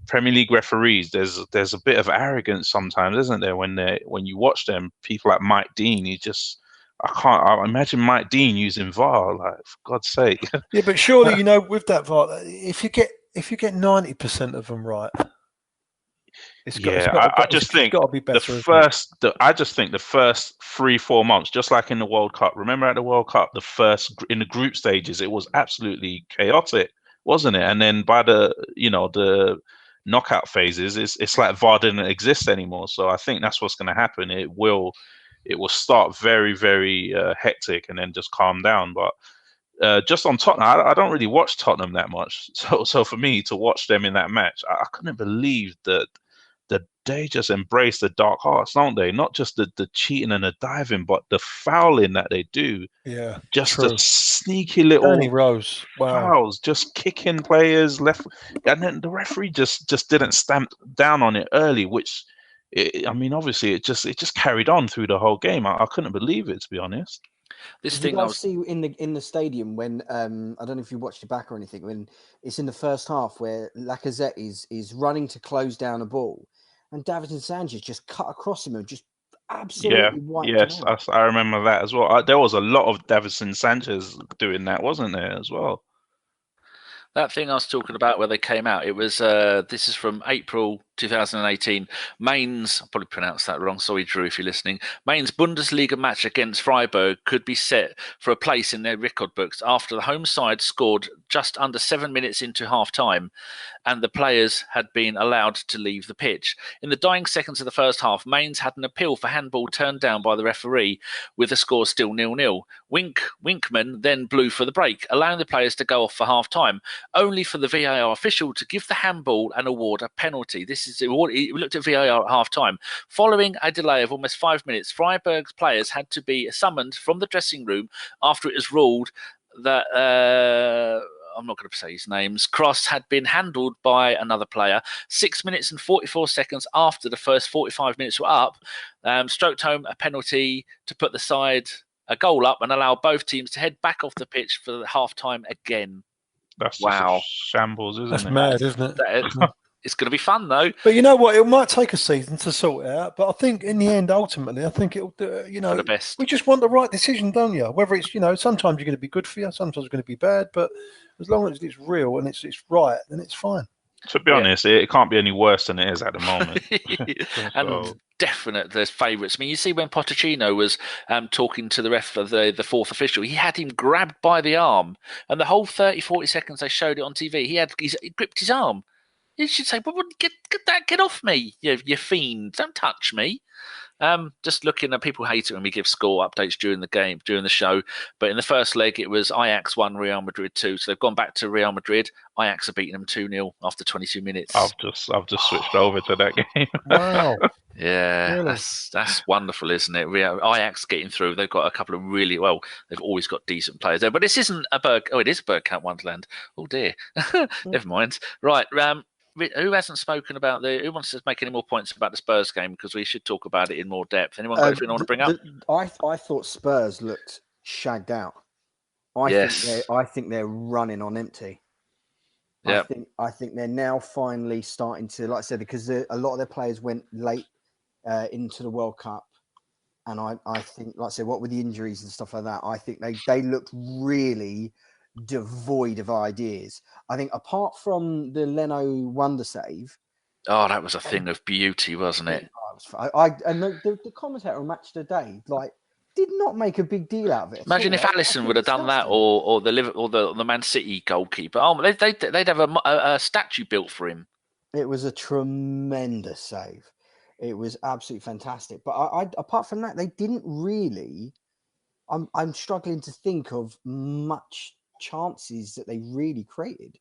Premier League referees, there's a bit of arrogance sometimes, isn't there? When you watch them, people like Mike Dean, I imagine Mike Dean using VAR, like, for God's sake. Yeah, but surely, with that VAR, if you get 90% of them right, I just think the first 3-4 months, just like in the World Cup. Remember at the World Cup, in the group stages, it was absolutely chaotic, wasn't it? And then by the knockout phases, it's like VAR didn't exist anymore. So I think that's what's going to happen. It will start very, very hectic and then just calm down. But just on Tottenham, I don't really watch Tottenham that much. So for me to watch them in that match, I couldn't believe that they just embrace the dark arts, don't they? Not just the cheating and the diving, but the fouling that they do. Yeah, just the sneaky little Danny Rose, fouls, just kicking players left, and then the referee just didn't stamp down on it early, which. Obviously, it just carried on through the whole game. I couldn't believe it, to be honest. Did you guys see in the stadium when I don't know if you watched it back or anything, when it's in the first half where Lacazette is running to close down a ball, and Davinson Sanchez just cut across him and just absolutely wiped him out. I remember that as well. There was a lot of Davinson Sanchez doing that, wasn't there, as well? That thing I was talking about where they came out, it was, this is from April 2018. Mainz, I'll probably pronounced that wrong, sorry Drew if you're listening. Mainz Bundesliga match against Freiburg could be set for a place in their record books after the home side scored just under 7 minutes into half-time and the players had been allowed to leave the pitch. In the dying seconds of the first half, Mainz had an appeal for handball turned down by the referee with the score still 0-0. Winkman then blew for the break, allowing the players to go off for half-time, only for the VAR official to give the handball and award a penalty. He looked at VAR at half-time. Following a delay of almost 5 minutes, Freiburg's players had to be summoned from the dressing room after it was ruled that... I'm not going to say his names. Cross had been handled by another player 6 minutes and 44 seconds after the first 45 minutes were up, stroked home a penalty to put the side a goal up and allow both teams to head back off the pitch for the half-time again. That's just a shambles, isn't it? That's mad, isn't it? It's going to be fun, though. But you know what? It might take a season to sort it out. But I think in the end, ultimately, I think it'll do, for the best. We just want the right decision, don't you? Whether it's, sometimes you're going to be good for you, sometimes it's going to be bad. But as long as it's real and it's right, then it's fine. To be honest, it can't be any worse than it is at the moment. And definite, there's favourites. I mean, you see when Pochettino was talking to the ref of the fourth official, he had him grabbed by the arm. And the whole 30, 40 seconds they showed it on TV, he gripped his arm. You should say, well, get off me, you fiend. Don't touch me. Just looking at people hate it when we give score updates during the show. But in the first leg, it was Ajax 1, Real Madrid 2. So they've gone back to Real Madrid. Ajax are beating them 2-0 after 22 minutes. I've just switched over to that game. Wow. Yeah, really? That's wonderful, isn't it? Ajax getting through. They've got a couple of they've always got decent players there. But this isn't it is Bergkamp Wonderland. Oh dear. Never mind. Right. Who hasn't spoken about who wants to make any more points about the Spurs game? Because we should talk about it in more depth. Anyone got anything you want to bring up? I thought Spurs looked shagged out. I think they're running on empty. Yeah. I think they're now finally starting to, like I said, because a lot of their players went late into the World Cup. And I think, like I said, what with the injuries and stuff like that, I think they looked really devoid of ideas. I think apart from the Leno wonder save. Oh, that was a thing of beauty, wasn't it? And the commentator on Match Today, did not make a big deal out of it. Imagine if Alisson would have done that, or the Man City goalkeeper. Oh, they'd have a statue built for him. It was a tremendous save. It was absolutely fantastic. But I apart from that, they didn't really. I'm struggling to think of much chances that they really created.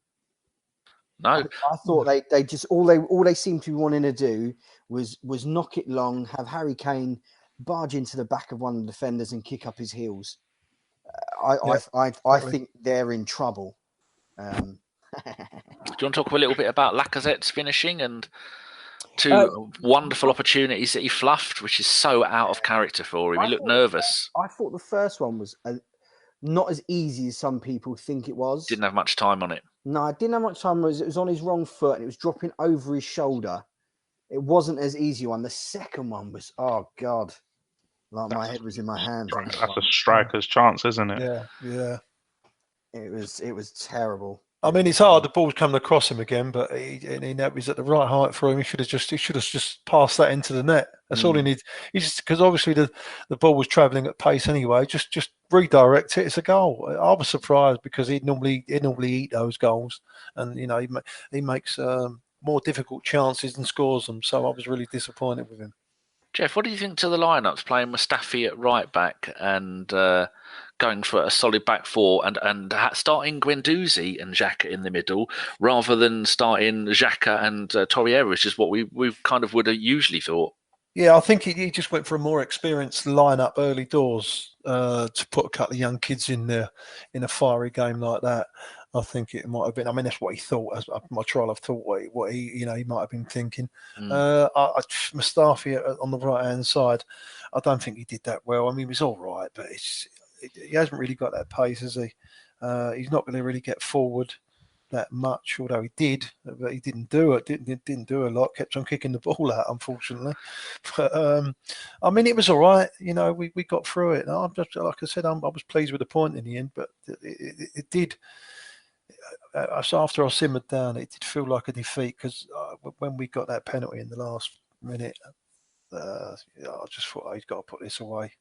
No, I thought they just all they seemed to be wanting to do was knock it long, have Harry Kane barge into the back of one of the defenders and kick up his heels. I think they're in trouble. Do you want to talk a little bit about Lacazette's finishing and two wonderful opportunities that he fluffed, which is so out of character for him? He looked nervous. I thought the first one was not as easy as some people think it was. Didn't have much time on it. No, I didn't have much time. It was on his wrong foot and it was dropping over his shoulder. It wasn't as easy one. The second one was, oh God, like my head was in my hands. That's a striker's chance, isn't it? Yeah. It was terrible. I mean, it's hard. The ball's coming across him again, but he was at the right height for him. He should have just passed that into the net. That's all he needs. Because obviously the ball was travelling at pace anyway. Just redirect it. It's a goal. I was surprised because he'd normally eat those goals, and he makes more difficult chances and scores them. So I was really disappointed with him. Geoff, what do you think to the lineups playing Mustafi at right back and going for a solid back four and starting Guendouzi and Xhaka in the middle rather than starting Xhaka and Torreira, which is what we kind of would have usually thought? Yeah, I think he just went for a more experienced lineup early doors to put a couple of young kids in there in a fiery game like that. I think it might have been. I mean, that's what he thought. As my trial, I've thought what he might have been thinking. Mustafi on the right hand side, I don't think he did that well. I mean, he was all right, but he hasn't really got that pace, has he? He's not going to really get forward that much, although he did, but he didn't do it. Didn't do a lot. Kept on kicking the ball out, unfortunately. But I mean, it was all right. We got through it. I'm just, like I said, I was pleased with the point in the end, but it did. After I simmered down, it did feel like a defeat because when we got that penalty in the last minute, I just thought he's got to put this away.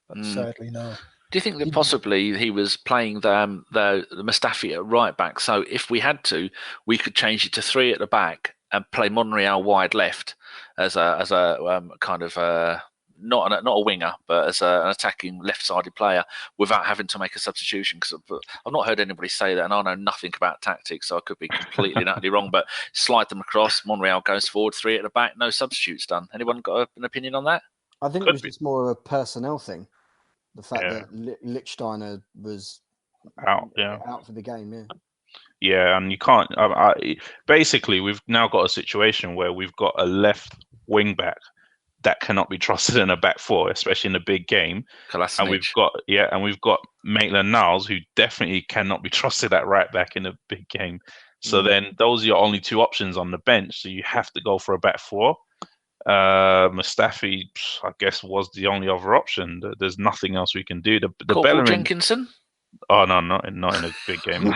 But sadly, no. Do you think that possibly he was playing the Mustafi at right back? So if we had to, we could change it to 3 at the back and play Monreal wide left as a kind of not a winger, but as an attacking left-sided player without having to make a substitution. Because I've not heard anybody say that, and I know nothing about tactics, so I could be completely and utterly wrong. But slide them across, Monreal goes forward, 3 at the back, no substitutes done. Anyone got an opinion on that? I think it was just more of a personnel thing. The fact that Lichtsteiner was out for the game, Yeah, and you can't. Basically, we've now got a situation where we've got a left wing back that cannot be trusted in a back four, especially in a big game. And we've got Maitland-Niles, who definitely cannot be trusted at right back in a big game. So then those are your only 2 options on the bench. So you have to go for a back four. Mustafi, I guess, was the only other option. There's nothing else we can do. The Corporal Jenkinson? Oh no, not in a big game.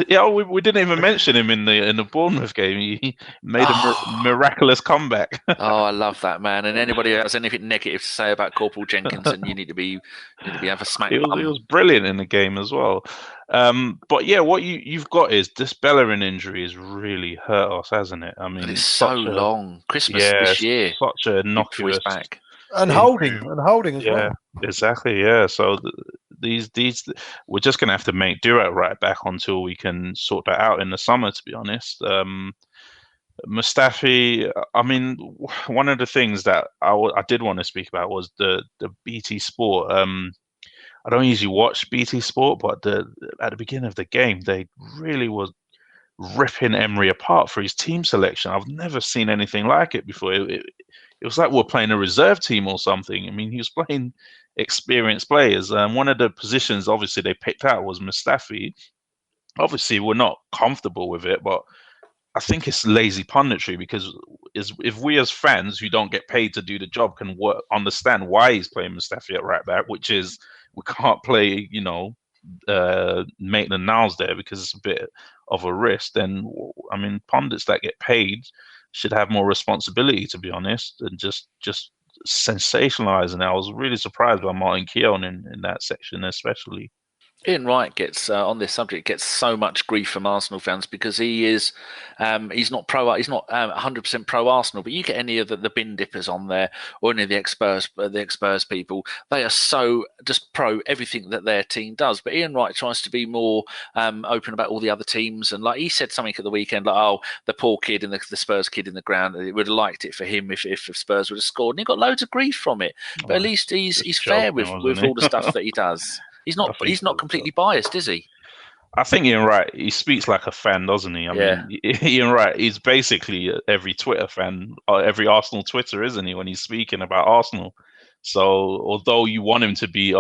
Yeah, we didn't even mention him in the Bournemouth game. He made a miraculous comeback. Oh, I love that man. And anybody who has anything negative to say about Corporal Jenkinson, you need to be have a smack. He was brilliant in the game as well. But yeah, what you've got is this Bellerin injury has really hurt us, hasn't it? I mean, it's so long. Christmas this year, such a innocuous back. And holding as well. Yeah, exactly. Yeah, so these we're just gonna have to make do at right back until we can sort that out in the summer. To be honest, Mustafi. I mean, one of the things that I did want to speak about was the BT Sport. I don't usually watch BT Sport, but at the beginning of the game, they really was ripping Emery apart for his team selection. I've never seen anything like it before. It was like we're playing a reserve team or something. I mean, he was playing experienced players. One of the positions, obviously, they picked out was Mustafi. Obviously, we're not comfortable with it, but I think it's lazy punditry because if we as fans who don't get paid to do the job can understand why he's playing Mustafi at right back, which is we can't play, Maitland-Niles there because it's a bit of a risk, then, I mean, pundits that get paid should have more responsibility, to be honest, than just sensationalizing. I was really surprised by Martin Keown in that section, especially. Ian Wright gets on this subject gets so much grief from Arsenal fans because he's not 100% pro Arsenal, but you get any of the bin dippers on there or any of the ex-Spurs people, they are so just pro everything that their team does. But Ian Wright tries to be more open about all the other teams, and like he said something at the weekend, like, oh, the poor kid and the Spurs kid in the ground, it would have liked it for him if Spurs would have scored, and he got loads of grief from it. But at least he's fair with all the stuff that he does. He's not completely biased, is he? I think Ian Wright, he speaks like a fan, doesn't he? I mean, Ian Wright, he's basically every Twitter fan, or every Arsenal Twitter, isn't he, when he's speaking about Arsenal? So although you want him to be,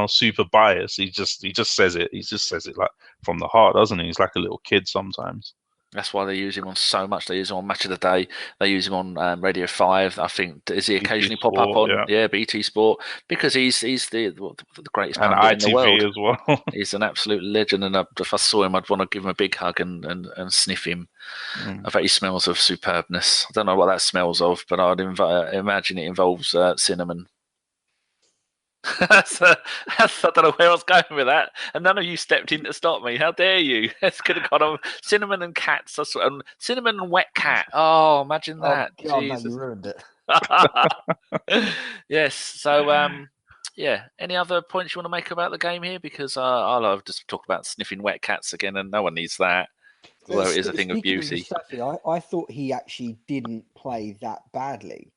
super biased, he just says it. He just says it like from the heart, doesn't he? He's like a little kid sometimes. That's why they use him on so much. They use him on Match of the Day. They use him on Radio 5. I think, does he occasionally pop up on BT Sport? Because he's the greatest pundit in the world. As well. He's an absolute legend. And if I saw him, I'd want to give him a big hug and sniff him. I bet he smells of superbness. I don't know what that smells of, but I'd imagine it involves cinnamon. I don't know where I was going with that, and none of you stepped in to stop me. How dare you? It's could have gone on cinnamon and cats. Cinnamon and wet cat. Oh, imagine that! Oh, God, Jesus. No, you ruined it. Yes. So, Any other points you want to make about the game here? Because I'll just talk about sniffing wet cats again, and no one needs that. Although it is a thing of beauty. I thought he actually didn't play that badly.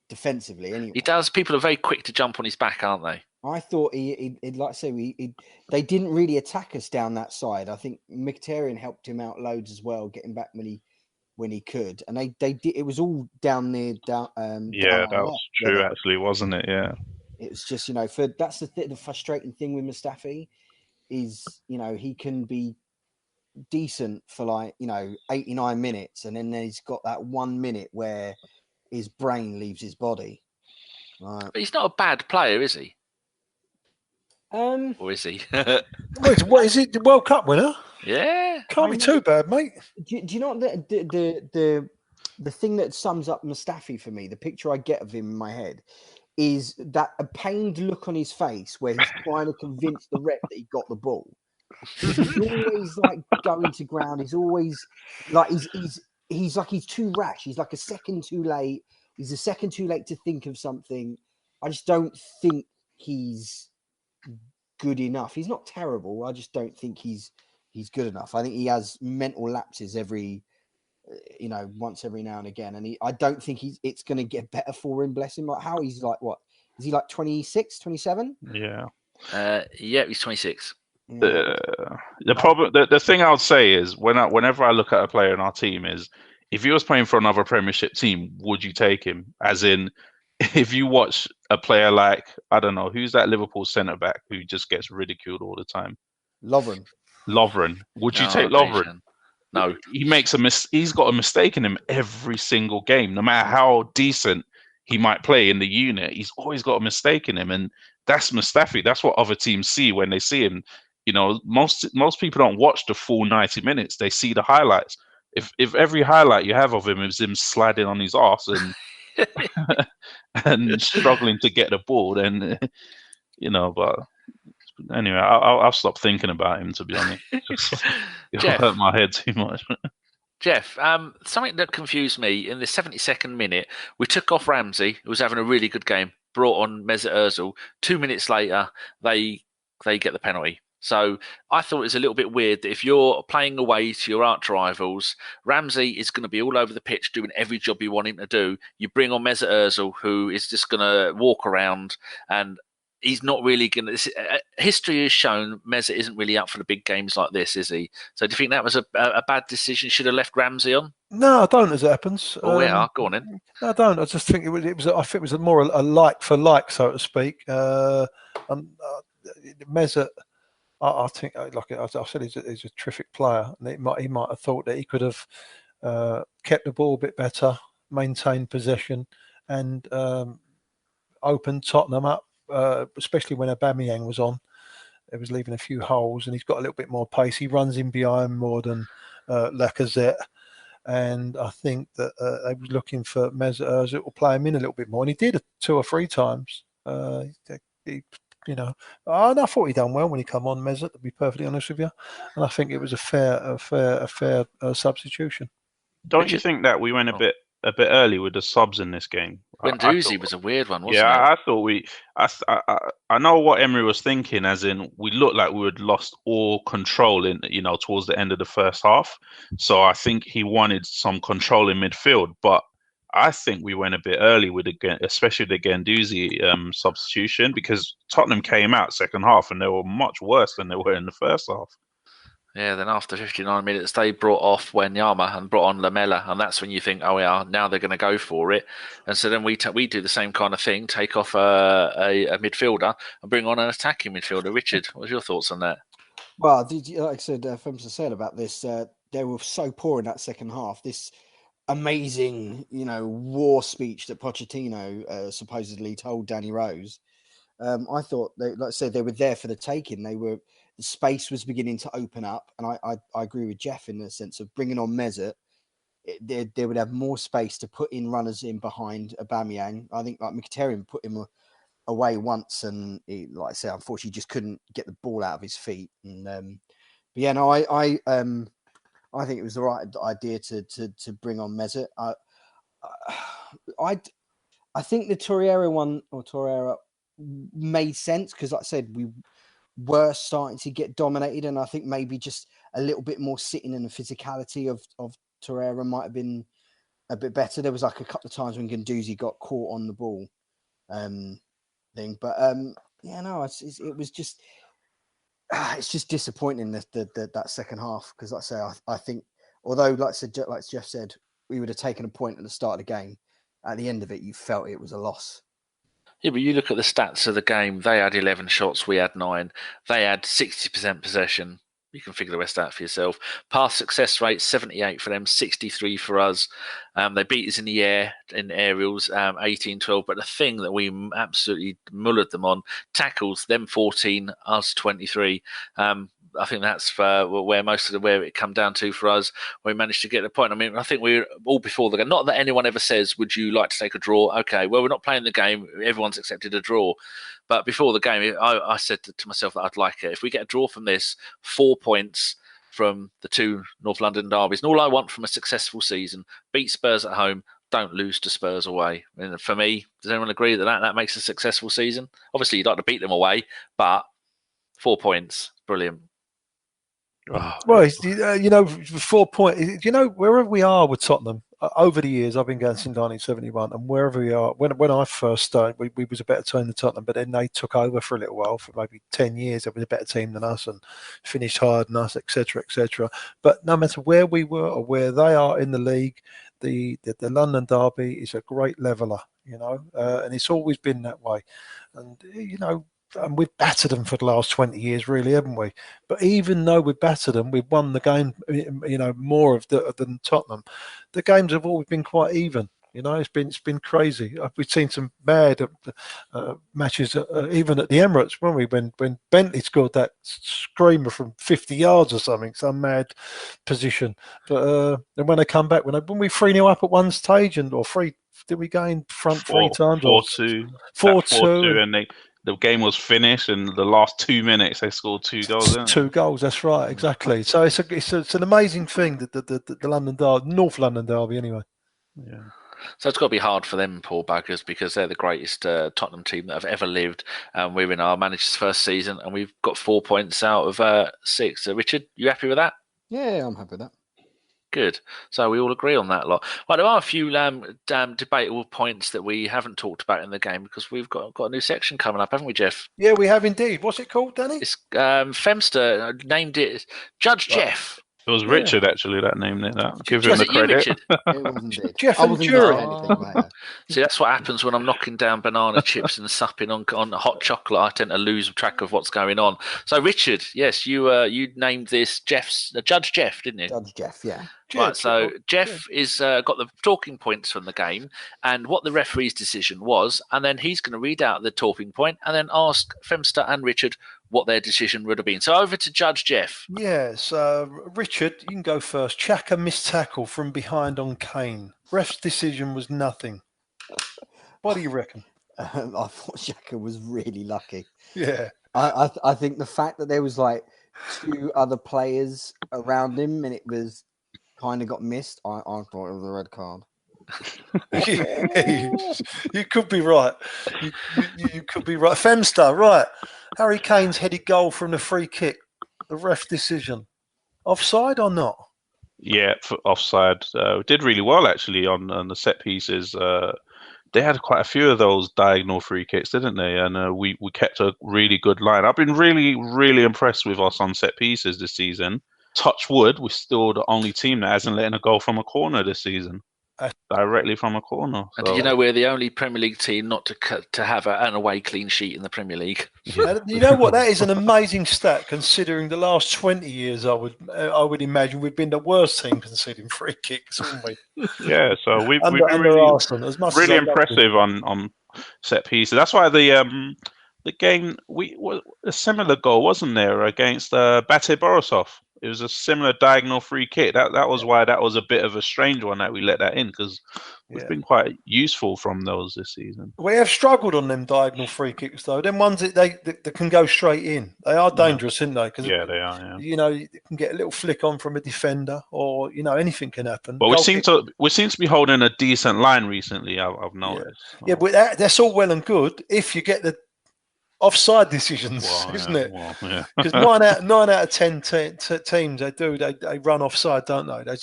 Defensively, anyway. He does. People are very quick to jump on his back, aren't they? I thought he like I say, they didn't really attack us down that side. I think Mkhitaryan helped him out loads as well, getting back when he could, and they did. It was all down there. That was true, actually, wasn't it? Yeah, it was just that's the frustrating thing with Mustafi is he can be decent for 89 minutes, and then he's got that 1 minute where his brain leaves his body. Right. But he's not a bad player, is he? Or is he? What is it? The World Cup winner? Yeah, can't be too bad, mate. Do you know what the thing that sums up Mustafi for me? The picture I get of him in my head is that a pained look on his face where he's trying to convince the rep that he got the ball. He's always going to ground. He's always he's like he's too rash. He's like a second too late. He's a second too late to think of something. I just don't think he's good enough. He's not terrible. I just don't think he's good enough. I think he has mental lapses once every now and again. And I don't think it's going to get better for him, bless him. Like how he's like, what? Is he like 26, 27? Yeah. He's 26. The problem, the thing I would say is whenever I look at a player in our team is, if he was playing for another Premiership team, would you take him? As in, if you watch a player like, I don't know, who's that Liverpool centre-back who just gets ridiculed all the time? Lovren. Would you take Lovren? No. He makes he's got a mistake in him every single game. No matter how decent he might play in the unit, he's always got a mistake in him. And that's Mustafi. That's what other teams see when they see him. Most people don't watch the full 90 minutes. They see the highlights. If every highlight you have of him is him sliding on his arse and and struggling to get the ball, then But anyway, I'll stop thinking about him, to be honest. It'll hurt my head too much. Geoff, something that confused me in the 72nd minute, we took off Ramsey, who was having a really good game, brought on Mesut Ozil. 2 minutes later, they get the penalty. So I thought it was a little bit weird that if you're playing away to your arch rivals, Ramsey is going to be all over the pitch doing every job you want him to do. You bring on Mesut Ozil, who is just going to walk around, and he's not really going to. History has shown Mesut isn't really up for the big games like this, is he? So do you think that was a bad decision? Should have left Ramsey on? No, I don't. As it happens. Oh, yeah, go on then. No, I don't. I just think it was. I think it was more a like for like, so to speak. Mesut. I think, like I said, he's a terrific player, and he might have thought that he could have kept the ball a bit better, maintained possession, and opened Tottenham up, especially when Aubameyang was on. It was leaving a few holes, and he's got a little bit more pace. He runs in behind more than Lacazette, and I think that they were looking for Mesut Ozil to play him in a little bit more, and he did 2 or 3 times. He you know, and I thought he done well when he come on, Mesut, to be perfectly honest with you, and I think it was a fair substitution. Don't you think that we went a bit early with the subs in this game? Guendouzi was a weird one, wasn't it? I thought I know what Emery was thinking, as in we looked like we had lost all control in, towards the end of the first half. So I think he wanted some control in midfield, but I think we went a bit early with especially the Guendouzi substitution, because Tottenham came out second half and they were much worse than they were in the first half. Yeah, then after 59 minutes, they brought off Wanyama and brought on Lamela, and that's when you think, oh yeah, now they're going to go for it. And so then we do the same kind of thing, take off a midfielder and bring on an attacking midfielder. Richard, what's your thoughts on that? Well, like I said, Femster said about this, they were so poor in that second half. This amazing, war speech that Pochettino supposedly told Danny Rose. I thought, like I said, they were there for the taking. The space was beginning to open up, and I agree with Geoff in the sense of bringing on Mesut. They would have more space to put in runners in behind Aubameyang. I think like Mkhitaryan put him away once, and he, like I said, unfortunately just couldn't get the ball out of his feet. And but yeah, no, I think it was the right idea to bring on Mesut. I think the Torreira made sense, because like I said, we were starting to get dominated, and I think maybe just a little bit more sitting and the physicality of Torreira might have been a bit better. There was like a couple of times when Guendouzi got caught on the ball thing, but it was just it's just disappointing that second half, because like I say, I think although like Geoff said, we would have taken a point at the start of the game, at the end of it you felt it was a loss. Yeah, but you look at the stats of the game. They had 11 shots. We had 9. They had 60% possession. You can figure the rest out for yourself. Pass success rate, 78 for them, 63 for us. They beat us in the air, in aerials, 18-12. But the thing that we absolutely mullered them on, tackles, them 14, us 23. I think that's where it come down to for us. We managed to get the point. I mean, I think we were all before the game. Not that anyone ever says, would you like to take a draw? Okay, well, we're not playing the game. Everyone's accepted a draw. But before the game, I said to myself that I'd like it. If we get a draw from this, 4 points from the 2 North London derbies. And all I want from a successful season, beat Spurs at home, don't lose to Spurs away. I mean, for me, does anyone agree that makes a successful season? Obviously, you'd like to beat them away, but 4 points, brilliant. Oh, well, 4 points. Wherever we are with Tottenham over the years, I've been going since 1971, and wherever we are, when I first started, we was a better team than Tottenham, but then they took over for a little while, for maybe 10 years. They was a better team than us and finished higher than us, etc., etc. But no matter where we were or where they are in the league, the London derby is a great leveler, and it's always been that way, and and we've battered them for the last 20 years, really, haven't we? But even though we've battered them, we've won the game, more than Tottenham. The games have always been quite even. It's been crazy. We've seen some mad matches, even at the Emirates, when Bentley scored that screamer from 50 yards or something, some mad position. But and when they come back, when we 3-0 up at one stage, did we go in front 3 times? 4-2. 4-2, and the game was finished, and the last 2 minutes they scored 2 goals. 2 goals, that's right, exactly. So it's an amazing thing that the London derby, North London derby, anyway. Yeah. So it's got to be hard for them, poor buggers, because they're the greatest Tottenham team that have ever lived. We're in our manager's first season, and we've got 4 points out of 6. Richard, you happy with that? Yeah, I'm happy with that. Good. So we all agree on that lot. Well, there are a few debatable points that we haven't talked about in the game, because we've got a new section coming up, haven't we, Geoff? Yeah, we have indeed. What's it called, Danny? It's Femster named it Judge Geoff. It was Richard, actually, that named it. Give him the credit. It was indeed. Geoff and Jury. See, that's what happens when I'm knocking down banana chips and supping on hot chocolate. I tend to lose track of what's going on. So, Richard, yes, you named this Judge Geoff, didn't you? Judge Geoff, yeah. Right, so Geoff is got the talking points from the game and what the referee's decision was, and then he's going to read out the talking point and then ask Femster and Richard what their decision would have been. So over to Judge Geoff. Yes, Richard, you can go first. Xhaka missed tackle from behind on Kane. Ref's decision was nothing. What do you reckon? I thought Xhaka was really lucky. Yeah. I think the fact that there was like 2 other players around him and it was kind of got missed. I thought it was a red card. You could be right. You could be right. Femster, right. Harry Kane's headed goal from the free kick. The ref decision. Offside or not? Yeah, offside. Did really well actually on the set pieces. They had quite a few of those diagonal free kicks, didn't they? And we kept a really good line. I've been really, really impressed with us on set pieces this season. Touch wood, we're still the only team that hasn't let in a goal from a corner this season. Directly from a corner. And did you know we're the only Premier League team not to have an away clean sheet in the Premier League? Yeah. You know what? That is an amazing stat, considering the last 20 years. I would imagine we've been the worst team conceding free kicks, haven't we? Yeah, so we've been really impressive on set pieces. That's why the game a similar goal wasn't there against Bate Borisov. It was a similar diagonal free kick. That was why that was a bit of a strange one that we let that in, because we've been quite useful from those this season. We have struggled on them diagonal free kicks though. Them ones that can go straight in. They are dangerous, aren't they? Cause, they are. Yeah. You know, you can get a little flick on from a defender, or anything can happen. But we seem to be holding a decent line recently. I've noticed. Yeah, but that's all well and good if you get the offside decisions, isn't it? Because 9 out of 10 teams they run offside, don't they?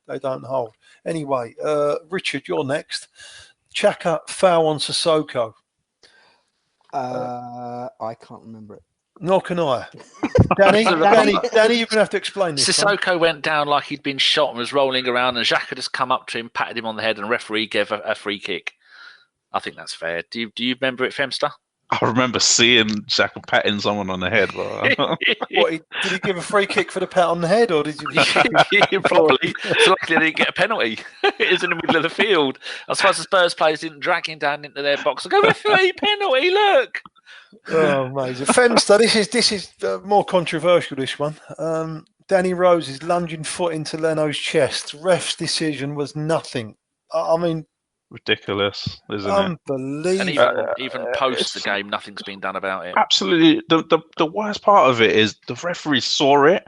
They don't hold. Anyway, Richard, you're next. Xhaka foul on Sissoko. I can't remember it. Nor can I. Danny, you're going to have to explain this. Sissoko went down like he'd been shot and was rolling around, and Xhaka just come up to him, patted him on the head, and the referee gave a free kick. I think that's fair. Do you remember it, Femster? I remember seeing Xhaka patting someone on the head. Did he give a free kick for the pat on the head, or did you? Probably. It's likely they didn't get a penalty. It was in the middle of the field. I suppose the Spurs players didn't drag him down into their box and go, referee, penalty, look. Oh, amazing. Femster, this is more controversial, this one. Danny Rose is lunging foot into Leno's chest. Ref's decision was nothing. I mean, ridiculous, isn't it? Unbelievable. And even post the game, nothing's been done about it. Absolutely. The worst part of it is the referee saw it.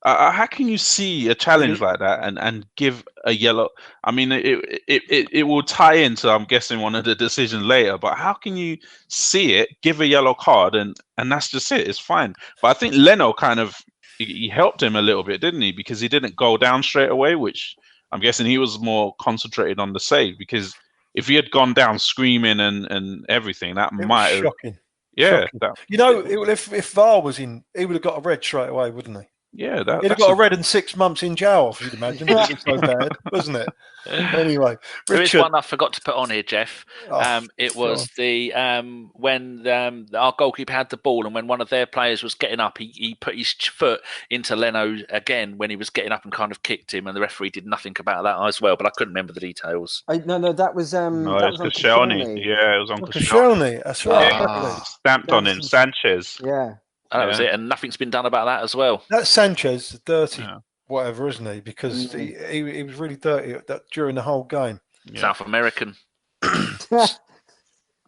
How can you see a challenge like that and give a yellow? I mean, it will tie into, I'm guessing, one of the decisions later. But how can you see it, give a yellow card, and that's just it? It's fine. But I think Leno kind of he helped him a little bit, didn't he? Because he didn't go down straight away, which I'm guessing he was more concentrated on the save, because if he had gone down screaming and everything, that might have... Shocking. Yeah. Shocking. If VAR was in, he would have got a red straight away, wouldn't he? Yeah. He'd have got a red and 6 months in jail, if you'd imagine. It was so bad, wasn't it? Anyway. There is one I forgot to put on here, Geoff. It was when our goalkeeper had the ball, and when one of their players was getting up, he put his foot into Leno again when he was getting up and kind of kicked him, and the referee did nothing about that as well, but I couldn't remember the details. No, that was that was on Koscielny. Yeah, it was on Koscielny. That's right. Stamped on him, Sanchez. Yeah. And that was it, and nothing's been done about that as well. That Sanchez, dirty, whatever, isn't he? Because he was really dirty during the whole game. Yeah. South American.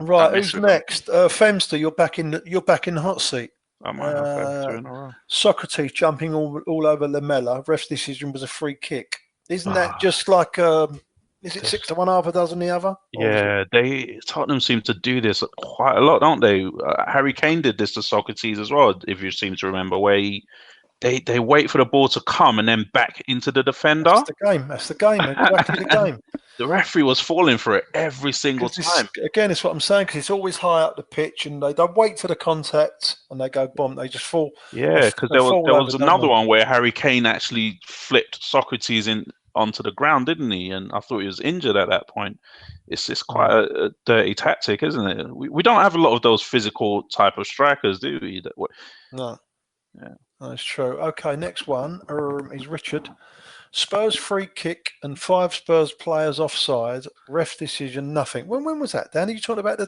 Right, who's next? Femster, you're back in the hot seat. I might have 2 in a row. Socrates jumping all over Lamella. Ref's decision was a free kick. Isn't that just like? Is it 6-1, half a dozen the other? Yeah, Tottenham seem to do this quite a lot, don't they? Harry Kane did this to Socrates as well, if you seem to remember, where they wait for the ball to come and then back into the defender. That's the game. Exactly the game. The referee was falling for it every single time. Again, it's what I'm saying, because it's always high up the pitch, and they don't wait for the contact, and they go bomb. They just fall. Yeah, because there was another one where Harry Kane actually flipped Socrates onto the ground, didn't he? And I thought he was injured at that point. It's just quite a dirty tactic, isn't it? We don't have a lot of those physical type of strikers, do we? No. Yeah, that's true. Okay, next one is Richard. Spurs free kick and 5 Spurs players offside. Ref decision, nothing. When was that, Danny? You talked about the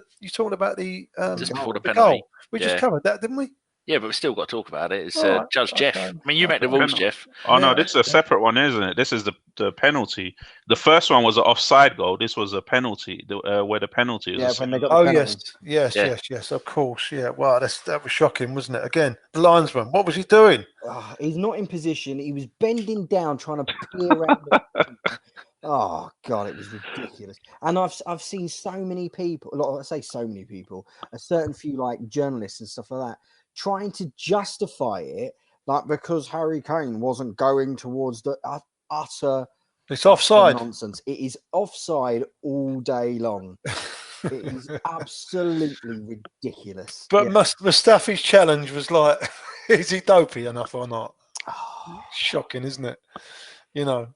just before the penalty. Goal. We just covered that, didn't we? Yeah, but we've still got to talk about it. It's Right, Judge Geoff. okay. I mean, you make the rules, Geoff. Oh no, Yeah, this is a separate one, isn't it? This is the penalty. The first one was an offside goal. This was a penalty. Where the penalty is. Yeah, when they got the Oh penalty. yes, Yeah. yes, of course. Yeah, wow, that was shocking, wasn't it? Again, the linesman, what was he doing? Oh, he's not in position. He was bending down, trying to peer around. Oh God, it was ridiculous. And I've seen so many people. I say so many people. A certain few like journalists and stuff like that trying to justify it, like because Harry Kane wasn't going towards the utter. It's offside. Nonsense. It is offside all day long. It is absolutely ridiculous. But Mustafi's challenge was like, is he dopey enough or not? Shocking, isn't it? You know,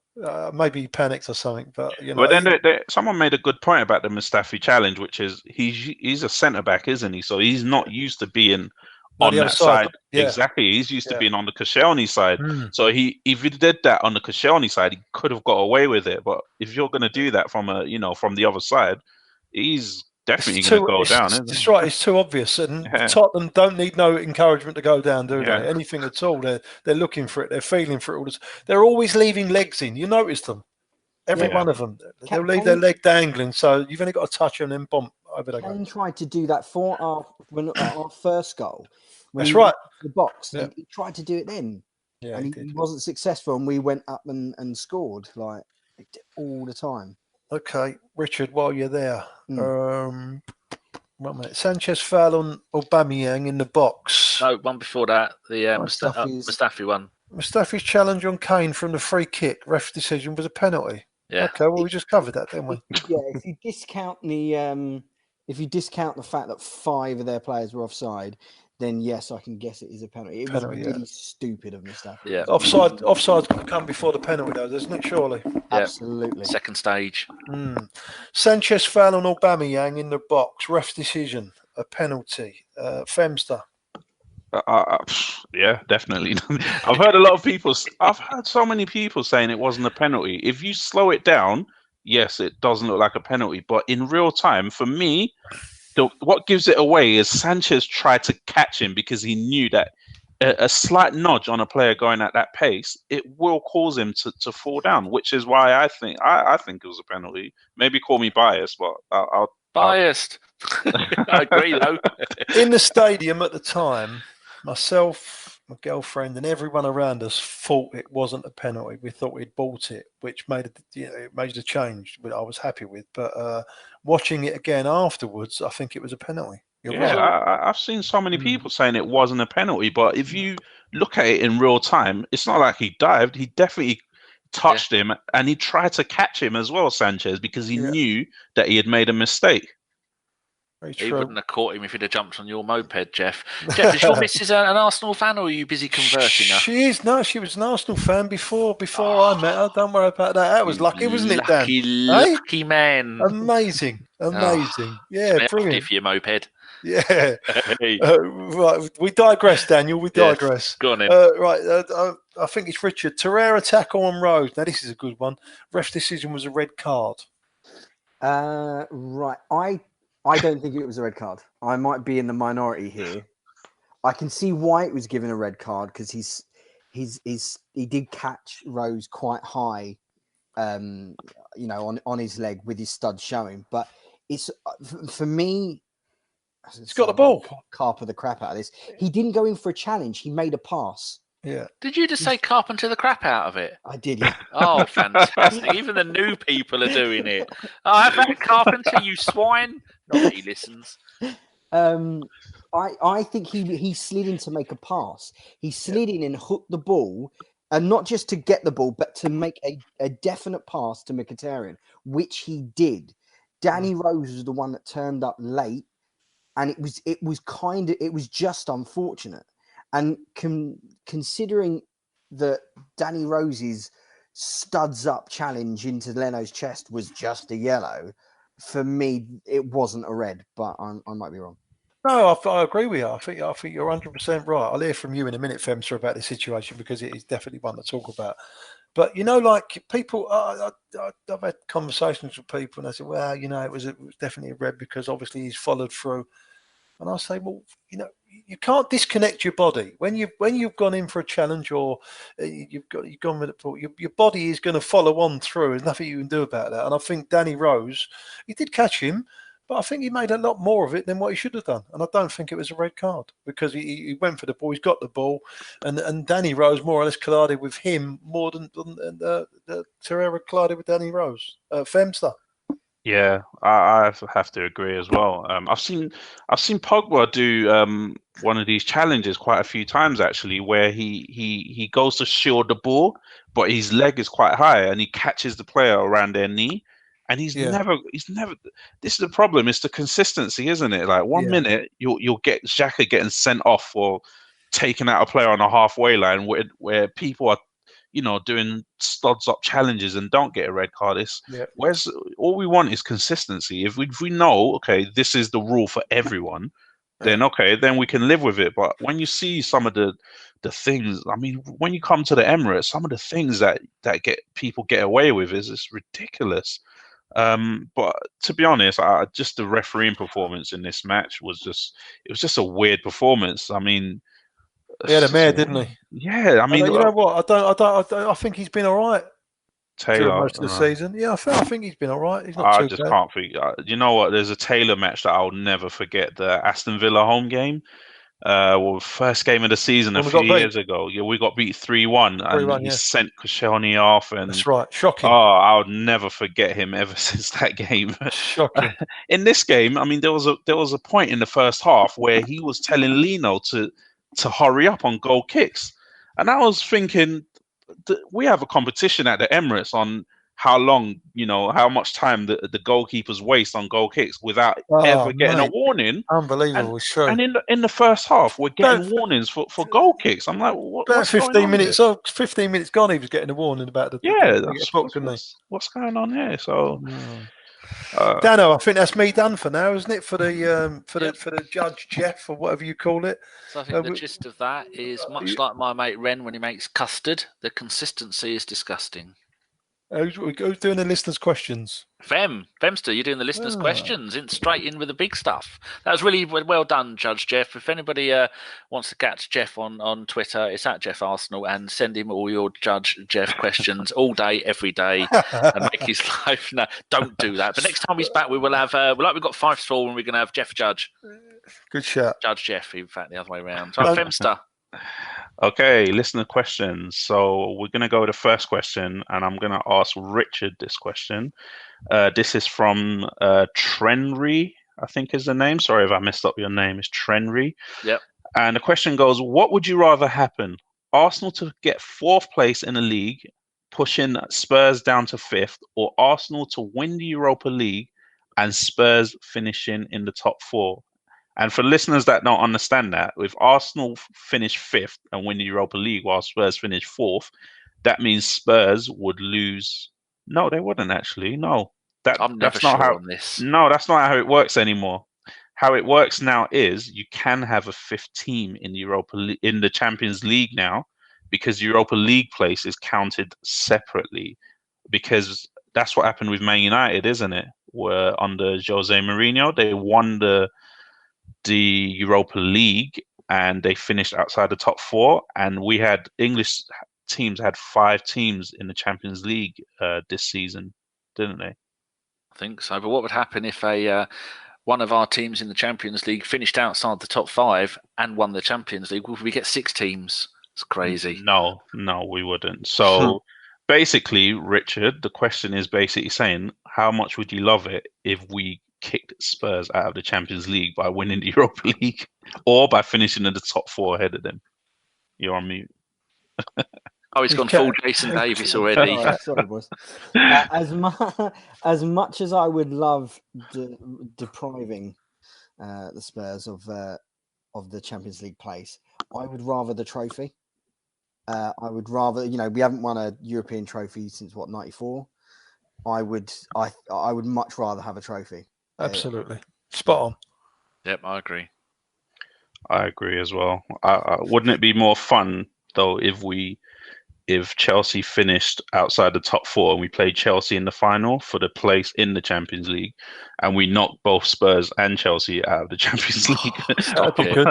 maybe he panicked or something, but you know. But then someone made a good point about the Mustafi challenge, which is he's a centre back, isn't he? So he's not used to being on that side. Yeah. Exactly. He's used to being on the Koscielny side. So if he did that on the Koscielny side, he could have got away with it. But if you're going to do that from the other side, he's definitely going to go down, isn't That's he? right. It's too obvious, and Tottenham don't need no encouragement to go down, do Yeah. they? Anything at all. They're looking for it. They're feeling for it all. They're always leaving legs in. You notice them. Every one of them. They'll leave their leg dangling. So you've only got to touch them and bump over they go. Kane tried to do that for our first goal. That's right. The box. Yeah. He tried to do it then. Yeah, and he wasn't successful, and we went up and scored like all the time. Okay, Richard, while you're there, 1 minute. Sanchez foul on Aubameyang in the box. No, one before that, the Mustafi one. Mustafi's challenge on Kane from the free kick, ref decision, was a penalty. Yeah. Okay, well we just covered that, didn't we? Yeah, if you discount the fact that 5 of their players were offside, then yes, I can guess it is a penalty. It was really stupid of Mustafi. Yeah. Offside's got to come before the penalty, though, doesn't it? Surely. Yeah. Absolutely. Second stage. Sanchez foul on Aubameyang in the box, ref decision, a penalty. Femster. Yeah, definitely. I've heard so many people saying it wasn't a penalty. If you slow it down, yes, it doesn't look like a penalty. But in real time, for me, what gives it away is Sanchez tried to catch him because he knew that a slight nudge on a player going at that pace, it will cause him to fall down, which is why I think it was a penalty. Maybe call me biased, but I'll biased. I agree, though. In the stadium at the time, myself, my girlfriend, and everyone around us thought it wasn't a penalty. We thought we'd bought it, which made a change, which I was happy with. But watching it again afterwards, I think it was a penalty. I've seen so many people saying it wasn't a penalty, but if you look at it in real time, it's not like he dived. He definitely touched him, and he tried to catch him as well, Sanchez, because he knew that he had made a mistake. He wouldn't have caught him if he'd have jumped on your moped, Geoff. Geoff, is your missus an Arsenal fan, or are you busy converting her? She is. No, she was an Arsenal fan before I met her. Don't worry about that. That was lucky, wasn't it, Dan? Lucky man. Amazing. Yeah, brilliant. For your moped. Yeah. Right, we digress, Daniel. We digress. Go on then. I think it's Richard. Torreira tackle on Rose. Now, this is a good one. Ref decision was a red card. Right. I don't think it was a red card. I might be in the minority here. I can see why it was given a red card because he did catch Rose quite high, on his leg with his stud showing. But it's for me. He's got the ball. Carper the crap out of this. He didn't go in for a challenge. He made a pass. Yeah. Did you just say carpenter the crap out of it? I did. Yeah. Oh, fantastic. Even the new people are doing it. Oh, have that carpenter, you swine. Not that he listens. I think he slid in to make a pass. He slid in and hooked the ball, and not just to get the ball, but to make a definite pass to Mkhitaryan, which he did. Danny Rose was the one that turned up late. And it was just unfortunate. And considering that Danny Rose's studs up challenge into Leno's chest was just a yellow, for me it wasn't a red. But I might be wrong. No, I agree with you. I think you're 100% right. I'll hear from you in a minute, Femster, about this situation because it is definitely one to talk about. But like people, I've had conversations with people, and they say, "Well, it was definitely a red because obviously he's followed through." And I say, well, you can't disconnect your body when you've gone in for a challenge, or you've gone with it. Your body is going to follow on through. There's nothing you can do about that. And I think Danny Rose, he did catch him, but I think he made a lot more of it than what he should have done. And I don't think it was a red card, because he went for the ball, he's got the ball, and Danny Rose more or less collided with him more than Torreira collided with Danny Rose. Femster. Yeah, I have to agree as well. I've seen Pogba do one of these challenges quite a few times actually, where he goes to shield the ball, but his leg is quite high and he catches the player around their knee, and he's never. This is the problem. It's the consistency, isn't it? Like one minute you'll get Xhaka getting sent off or taking out a player on a halfway line where people are, doing studs up challenges and don't get a red card. Where's all we want is consistency. If we know, okay, this is the rule for everyone, then we can live with it. But when you see some of the things, I mean, when you come to the Emirates, some of the things that people get away with is ridiculous. But to be honest, just the refereeing performance in this match was just a weird performance. I mean, he had a mare, didn't he? Yeah, I mean, you know what? I think he's been all right. Taylor, most of the season. Yeah, I think he's been all right. He's not I too just bad. can't think. You know what? There's a Taylor match that I'll never forget. The Aston Villa home game. First game of the season a few years ago. Yeah, we got beat 3-1, and he sent Koscielny off. And that's right, shocking. Oh, I'll never forget him ever since that game. Shocking. In this game, I mean, there was a point in the first half where he was telling Leno to hurry up on goal kicks, and I was thinking, we have a competition at the Emirates on how long, how much time the goalkeepers waste on goal kicks without ever getting a warning. Unbelievable, sure. And in the first half, we're getting warnings for goal kicks. I'm like, what's 15 going on minutes? here? 15 minutes gone. He was getting a warning about the what's going on here? So. Dano, I think that's me done for now, isn't it? For the judge Geoff, or whatever you call it. So I think the gist of that is much like my mate Ren when he makes custard. The consistency is disgusting. Who's doing the listeners' questions? Femster, you're doing the listeners' questions. Straight in with the big stuff. That was really well done, Judge Geoff. If anybody wants to catch Geoff on Twitter, it's at Geoff Arsenal, and send him all your Judge Geoff questions all day, every day, and make his life. No, don't do that. But next time he's back, we will have we've got 5 Straw, and we're going to have Geoff Judge. Good shot. Judge Geoff, in fact, the other way around. So, Femster. Okay, listener questions. So we're going to go with the first question, and I'm going to ask Richard this question. This is from Trenry, I think is the name. Sorry if I messed up your name. It's Trenry. Yep. And the question goes, what would you rather happen? Arsenal to get 4th place in the league, pushing Spurs down to 5th, or Arsenal to win the Europa League and Spurs finishing in the top 4? And for listeners that don't understand that, if Arsenal finish 5th and win the Europa League while Spurs finish 4th, that means Spurs would lose. No, they wouldn't actually. No, that's not how. No, that's not how it works anymore. How it works now is you can have a 5th team in the in the Champions League now, because Europa League place is counted separately. Because that's what happened with Man United, isn't it? Where under Jose Mourinho, they won the Europa League and they finished outside the top 4, and we had English teams had 5 teams in the Champions League this season, didn't they? I think so. But what would happen if one of our teams in the Champions League finished outside the top 5 and won the Champions League? Would we get 6 teams? It's crazy. No, we wouldn't. So basically, Richard, the question is basically saying, how much would you love it if we kicked Spurs out of the Champions League by winning the Europa League, or by finishing in the top 4 ahead of them? You're on mute. Oh, he's gone full Jason Davis already. Sorry, boys. As much as I would love depriving the Spurs of the Champions League place, I would rather the trophy. I would rather, we haven't won a European trophy since 94. I would much rather have a trophy. Absolutely. Spot on. Yep, I agree. I agree as well. Wouldn't it be more fun though if we if Chelsea finished outside the top 4 and we played Chelsea in the final for the place in the Champions League, and we knocked both Spurs and Chelsea out of the Champions League That'd be good.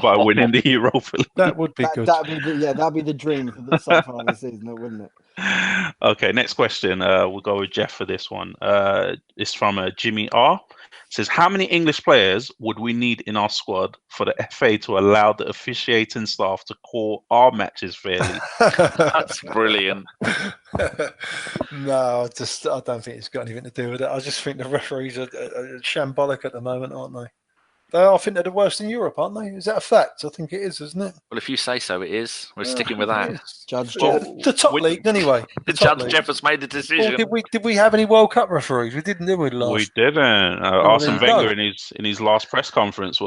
by winning the Europa League. That would be good. That'd be the dream for the so far this season, wouldn't it? Okay, next question. We'll go with Geoff for this one. It's from Jimmy R. It says, how many English players would we need in our squad for the FA to allow the officiating staff to call our matches fairly? That's brilliant. No, I don't think it's got anything to do with it. I just think the referees are shambolic at the moment, aren't they? I think they're the worst in Europe, aren't they? Is that a fact? I think it is, isn't it? Well, if you say so, it is. We're sticking with that. Judge Well, Geoff. the top league, anyway. The top Judge league. Geoff has made the decision. Well, did we have any World Cup referees? We didn't, did we? We didn't. Arsene there you Wenger in his last press conference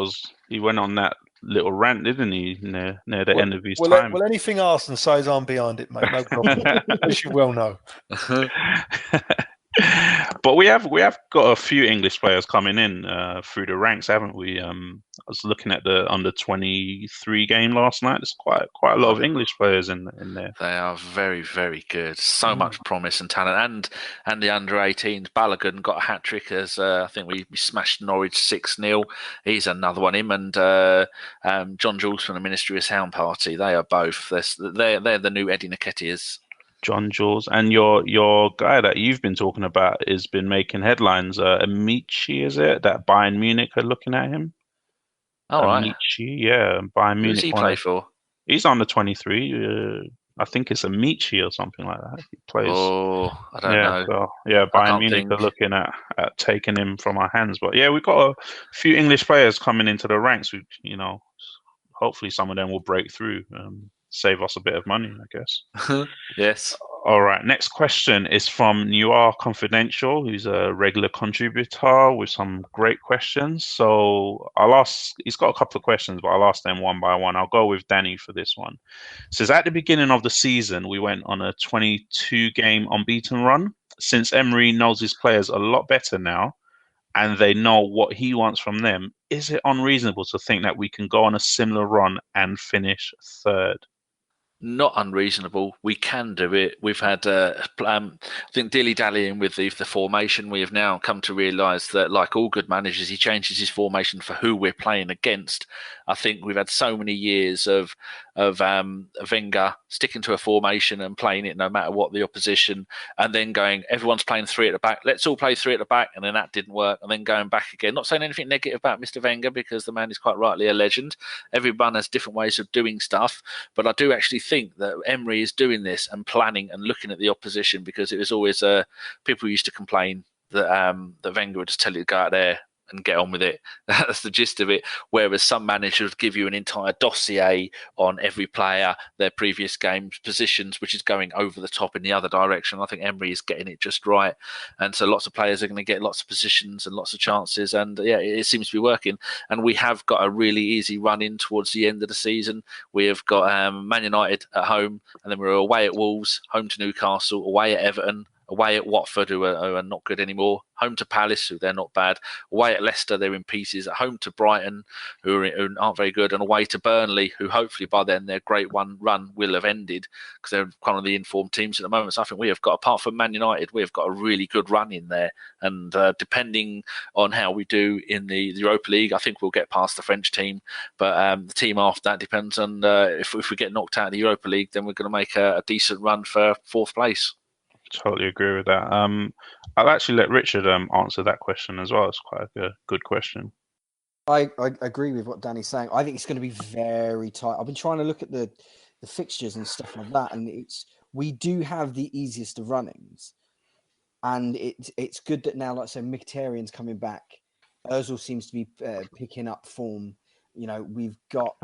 he went on that little rant, didn't he, near the end of his time? Well, anything Arsene says, I'm behind it, mate. No problem. As you well know. But we have got a few English players coming in through the ranks, haven't we? I was looking at the under 23 game last night. There's quite a lot of English players in there. They are very, very good. So much promise and talent, and the under 18s. Balogun got a hat trick as I think we smashed Norwich 6-0. He's another one. Him and John Jules from the Ministry of Sound Party. They are both. They're the new Eddie Nketiahs. John Jules, and your guy that you've been talking about has been making headlines. Amici, is it? That Bayern Munich are looking at him. All right. Amici, yeah, Bayern Munich. Who's he play for? He's on the 23. I think it's Amici or something like that. He plays. Oh, I don't know. So, yeah, Bayern Munich are looking at taking him from our hands. But yeah, we've got a few English players coming into the ranks. Hopefully some of them will break through. Save us a bit of money, I guess. Yes. All right. Next question is from Noir Confidential, who's a regular contributor with some great questions. So he's got a couple of questions, but I'll ask them one by one. I'll go with Danny for this one. It says, at the beginning of the season, we went on a 22-game unbeaten run. Since Emery knows his players a lot better now, and they know what he wants from them, is it unreasonable to think that we can go on a similar run and finish third? Not unreasonable. We can do it. We've had, I think, dilly-dallying with the formation. We have now come to realise that, like all good managers, he changes his formation for who we're playing against. I think we've had so many years of Wenger sticking to a formation and playing it no matter what the opposition, and then going, everyone's playing 3 at the back. Let's all play 3 at the back, and then that didn't work, and then going back again. Not saying anything negative about Mr. Wenger, because the man is quite rightly a legend. Everyone has different ways of doing stuff, but I do actually think that Emery is doing this and planning and looking at the opposition, because it was always people used to complain that Wenger would just tell you to go out there and get on with it. That's the gist of it. Whereas some managers give you an entire dossier on every player, their previous games, positions, which is going over the top in the other direction. I think Emery is getting it just right. And so lots of players are going to get lots of positions and lots of chances. And yeah, it seems to be working. And we have got a really easy run in towards the end of the season. We have got Man United at home, and then we're away at Wolves, home to Newcastle, away at Everton, away at Watford, who are not good anymore, home to Palace, who they're not bad, away at Leicester, they're in pieces, at home to Brighton, who aren't very good, and away to Burnley, who hopefully by then their great run will have ended, because they're kind of the informed teams at the moment. So I think we have got, apart from Man United, we have got a really good run in there. And depending on how we do in the Europa League, I think we'll get past the French team. But the team after that depends on if we get knocked out of the Europa League, then we're going to make a decent run for 4th place. Totally agree with that. I'll actually let Richard answer that question as well. It's quite a good question. I agree with what Danny's saying. I think it's going to be very tight. I've been trying to look at the fixtures and stuff like that, and we do have the easiest of runnings, and it's good that now, like I said, Mkhitaryan's coming back. Ozil seems to be picking up form. We've got,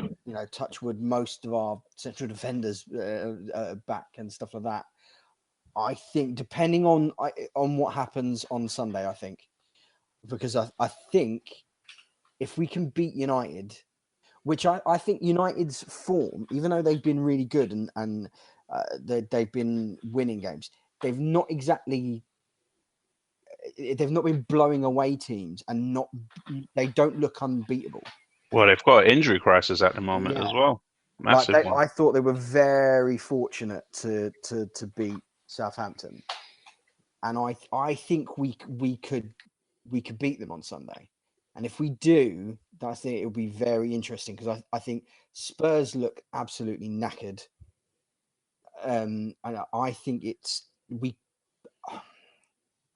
touch wood, most of our central defenders back and stuff like that. I think, depending on what happens on Sunday, because I think if we can beat United, which I think United's form, even though they've been really good and they've been winning games, they've not been blowing away teams, and they don't look unbeatable. Well, they've got an injury crisis at the moment as well. Massive one. I thought they were very fortunate to beat Southampton, and I think we could beat them on Sunday. And if we do, I think it'll be very interesting because I think Spurs look absolutely knackered. And I think I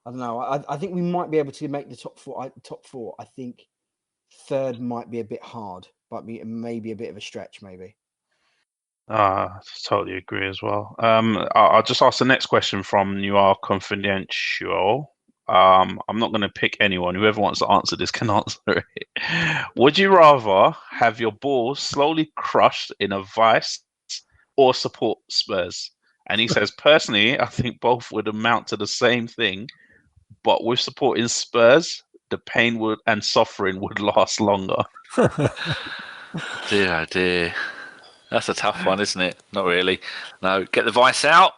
don't know. I think we might be able to make the top four. I think third might be a bit hard, but maybe a bit of a stretch, maybe. Totally agree as well. I'll just ask the next question from Noir Confidential. I'm not going to pick anyone. Whoever wants to answer this can answer it. Would you rather have your balls slowly crushed in a vice or support Spurs? And he says, personally, I think both would amount to the same thing, but with supporting Spurs, the pain and suffering would last longer. Dear, oh dear. That's a tough one, isn't it? Not really. No, get the vice out.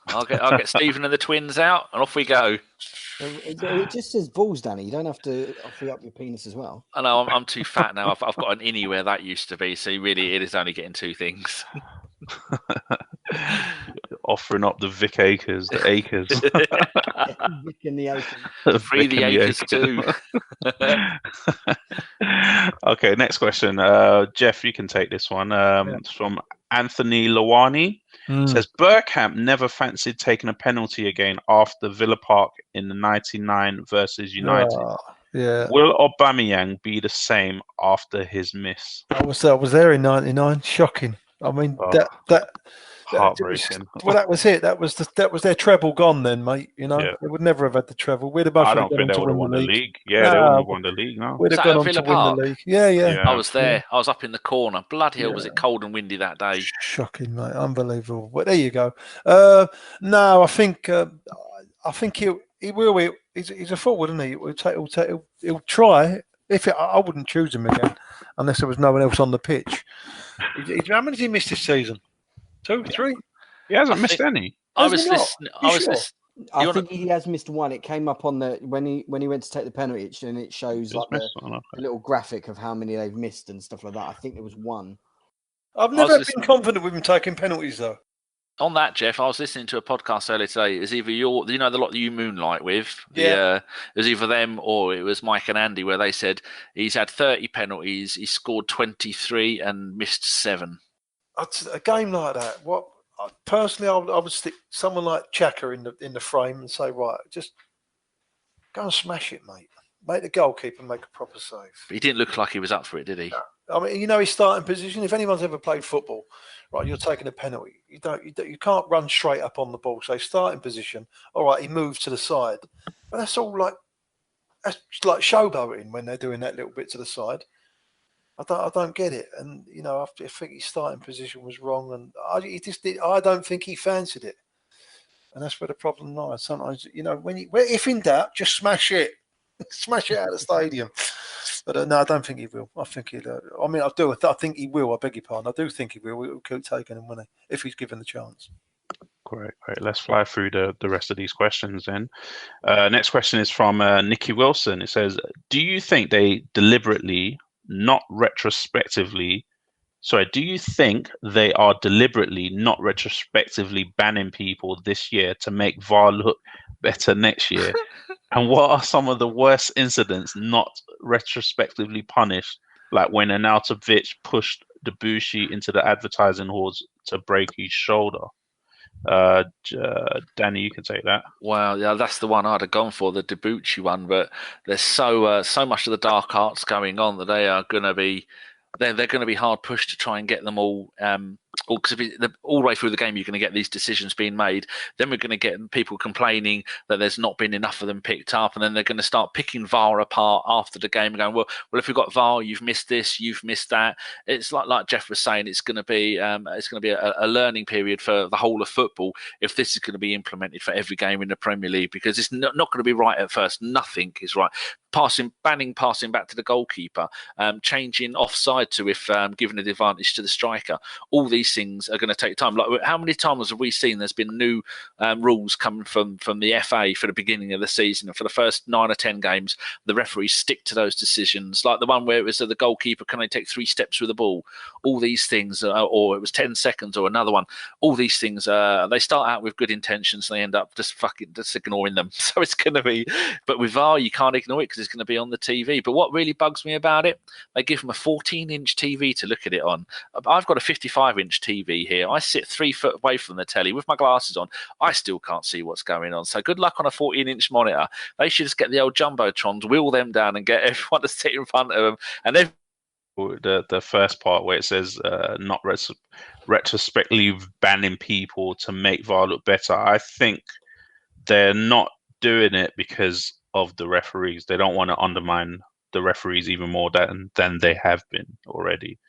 I'll get Stephen and the twins out, and off we go. It just says balls, Danny. You don't have to free up your penis as well. I know I'm too fat now. I've got an innie where that used to be, so really it is only getting two things. Offering up the Vic Acres, the acres. Vic and the acres. Free the acres too. Okay, next question. Geoff, you can take this one. It's from Anthony Lawani. Says Bergkamp never fancied taking a penalty again after Villa Park in the 99 versus United. Yeah. Will Aubameyang be the same after his miss? I was there in '99. Shocking. I mean that heartbreaking. That was it. That was their treble gone then, mate. You know, they would never have had the treble. We'd have both. I don't think they would have won the league. Yeah, they would have won the league. No, we'd have gone on to win the league. Yeah. I was there. I was up in the corner. Bloody hell, was it cold and windy that day? Shocking, mate. Unbelievable. But there you go. No, I think he will. He's a forward, isn't he? He'll try. I wouldn't choose him again unless there was no one else on the pitch. How many has he missed this season? 2, 3? He hasn't missed any. I was listening. I think he has missed one. It came up on the when he went to take the penalty, and it shows like the little graphic of how many they've missed and stuff like that. I think there was one. I've never been confident with him taking penalties though. On that, Geoff, I was listening to a podcast earlier today. It was either the lot that you moonlight with. It was either them or it was Mike and Andy, where they said he's had 30 penalties, he scored 23 and missed 7. A game like that, personally, I would stick someone like Xhaka in the frame and say, right, just go and smash it, mate. Make the goalkeeper make a proper save. But he didn't look like he was up for it, did he? I mean, his starting position. If anyone's ever played football, right, you're taking a penalty. You can't run straight up on the ball. So starting position. All right, he moved to the side, but that's like showboating when they're doing that little bit to the side. I don't get it, and I think his starting position was wrong, and I don't think he fancied it, and that's where the problem lies. Sometimes, if in doubt, just smash it, smash it out of the stadium. But no, I don't think he will. I think he'll. I do. I think he will. I beg your pardon. I do think he will. He'll keep taking him if he's given the chance. Great. Let's fly through the rest of these questions then. Next question is from Nicky Wilson. It says, do you think they deliberately, not retrospectively, do you think they are deliberately not retrospectively banning people this year to make VAR look better next year? And what are some of the worst incidents not retrospectively punished, like when Arnautovic pushed Debussy into the advertising halls to break his shoulder? Danny, you can take that. Well, yeah, that's the one I'd have gone for, the Debussy one. But there's so much of the dark arts going on that they are going to be they're going to be hard pushed to try and get them all. Because all the way through the game, you're going to get these decisions being made. Then we're going to get people complaining that there's not been enough of them picked up, and then they're going to start picking VAR apart after the game and going, well, if we've got VAR, you've missed this, you've missed that. It's like Geoff was saying, it's going to be a learning period for the whole of football if this is going to be implemented for every game in the Premier League, because it's not going to be right at first. Nothing is right. Banning passing back to the goalkeeper, changing offside to if giving an advantage to the striker. All these things are going to take time. Like, how many times have we seen there's been new rules coming from the FA for the beginning of the season, and for the first 9 or 10 games, the referees stick to those decisions, like the one where it was the goalkeeper can only take 3 steps with the ball. All these things, or it was 10 seconds, or another one. All these things, they start out with good intentions, and they end up just ignoring them. So it's going to be, but with VAR, you can't ignore it because it's going to be on the TV. But what really bugs me about it, they give them a 14-inch TV to look at it on. I've got a 55-inch TV here. I sit 3 foot away from the telly with my glasses on. I still can't see what's going on. So good luck on a 14-inch monitor. They should just get the old jumbotrons, wheel them down, and get everyone to sit in front of them. And the first part where it says not retrospectively banning people to make VAR look better. I think they're not doing it because of the referees. They don't want to undermine the referees even more than they have been already.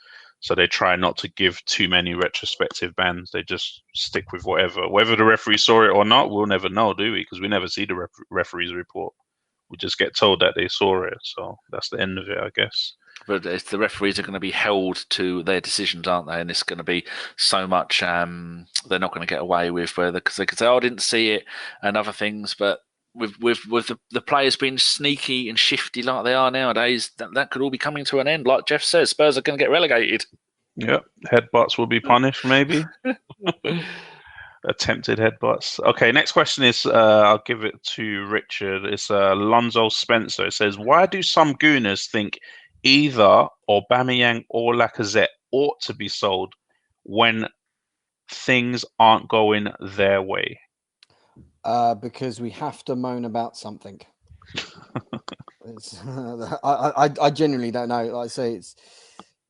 So they try not to give too many retrospective bans. They just stick with whatever. Whether the referee saw it or not, we'll never know, do we? Because we never see the referee's report. We just get told that they saw it. So that's the end of it, I guess. But the referees are going to be held to their decisions, aren't they? And it's going to be so much they're not going to get away with, because they could say, "Oh, I didn't see it," and other things. But with the players being sneaky and shifty like they are nowadays, that could all be coming to an end. Like Geoff says, Spurs are going to get relegated. Yep, headbutts will be punished, maybe. Attempted headbutts. Okay, next question is, I'll give it to Richard. It's Lonzo Spencer. It says, why do some gooners think either Aubameyang or Lacazette ought to be sold when things aren't going their way? Because we have to moan about something. I genuinely don't know. Like I say,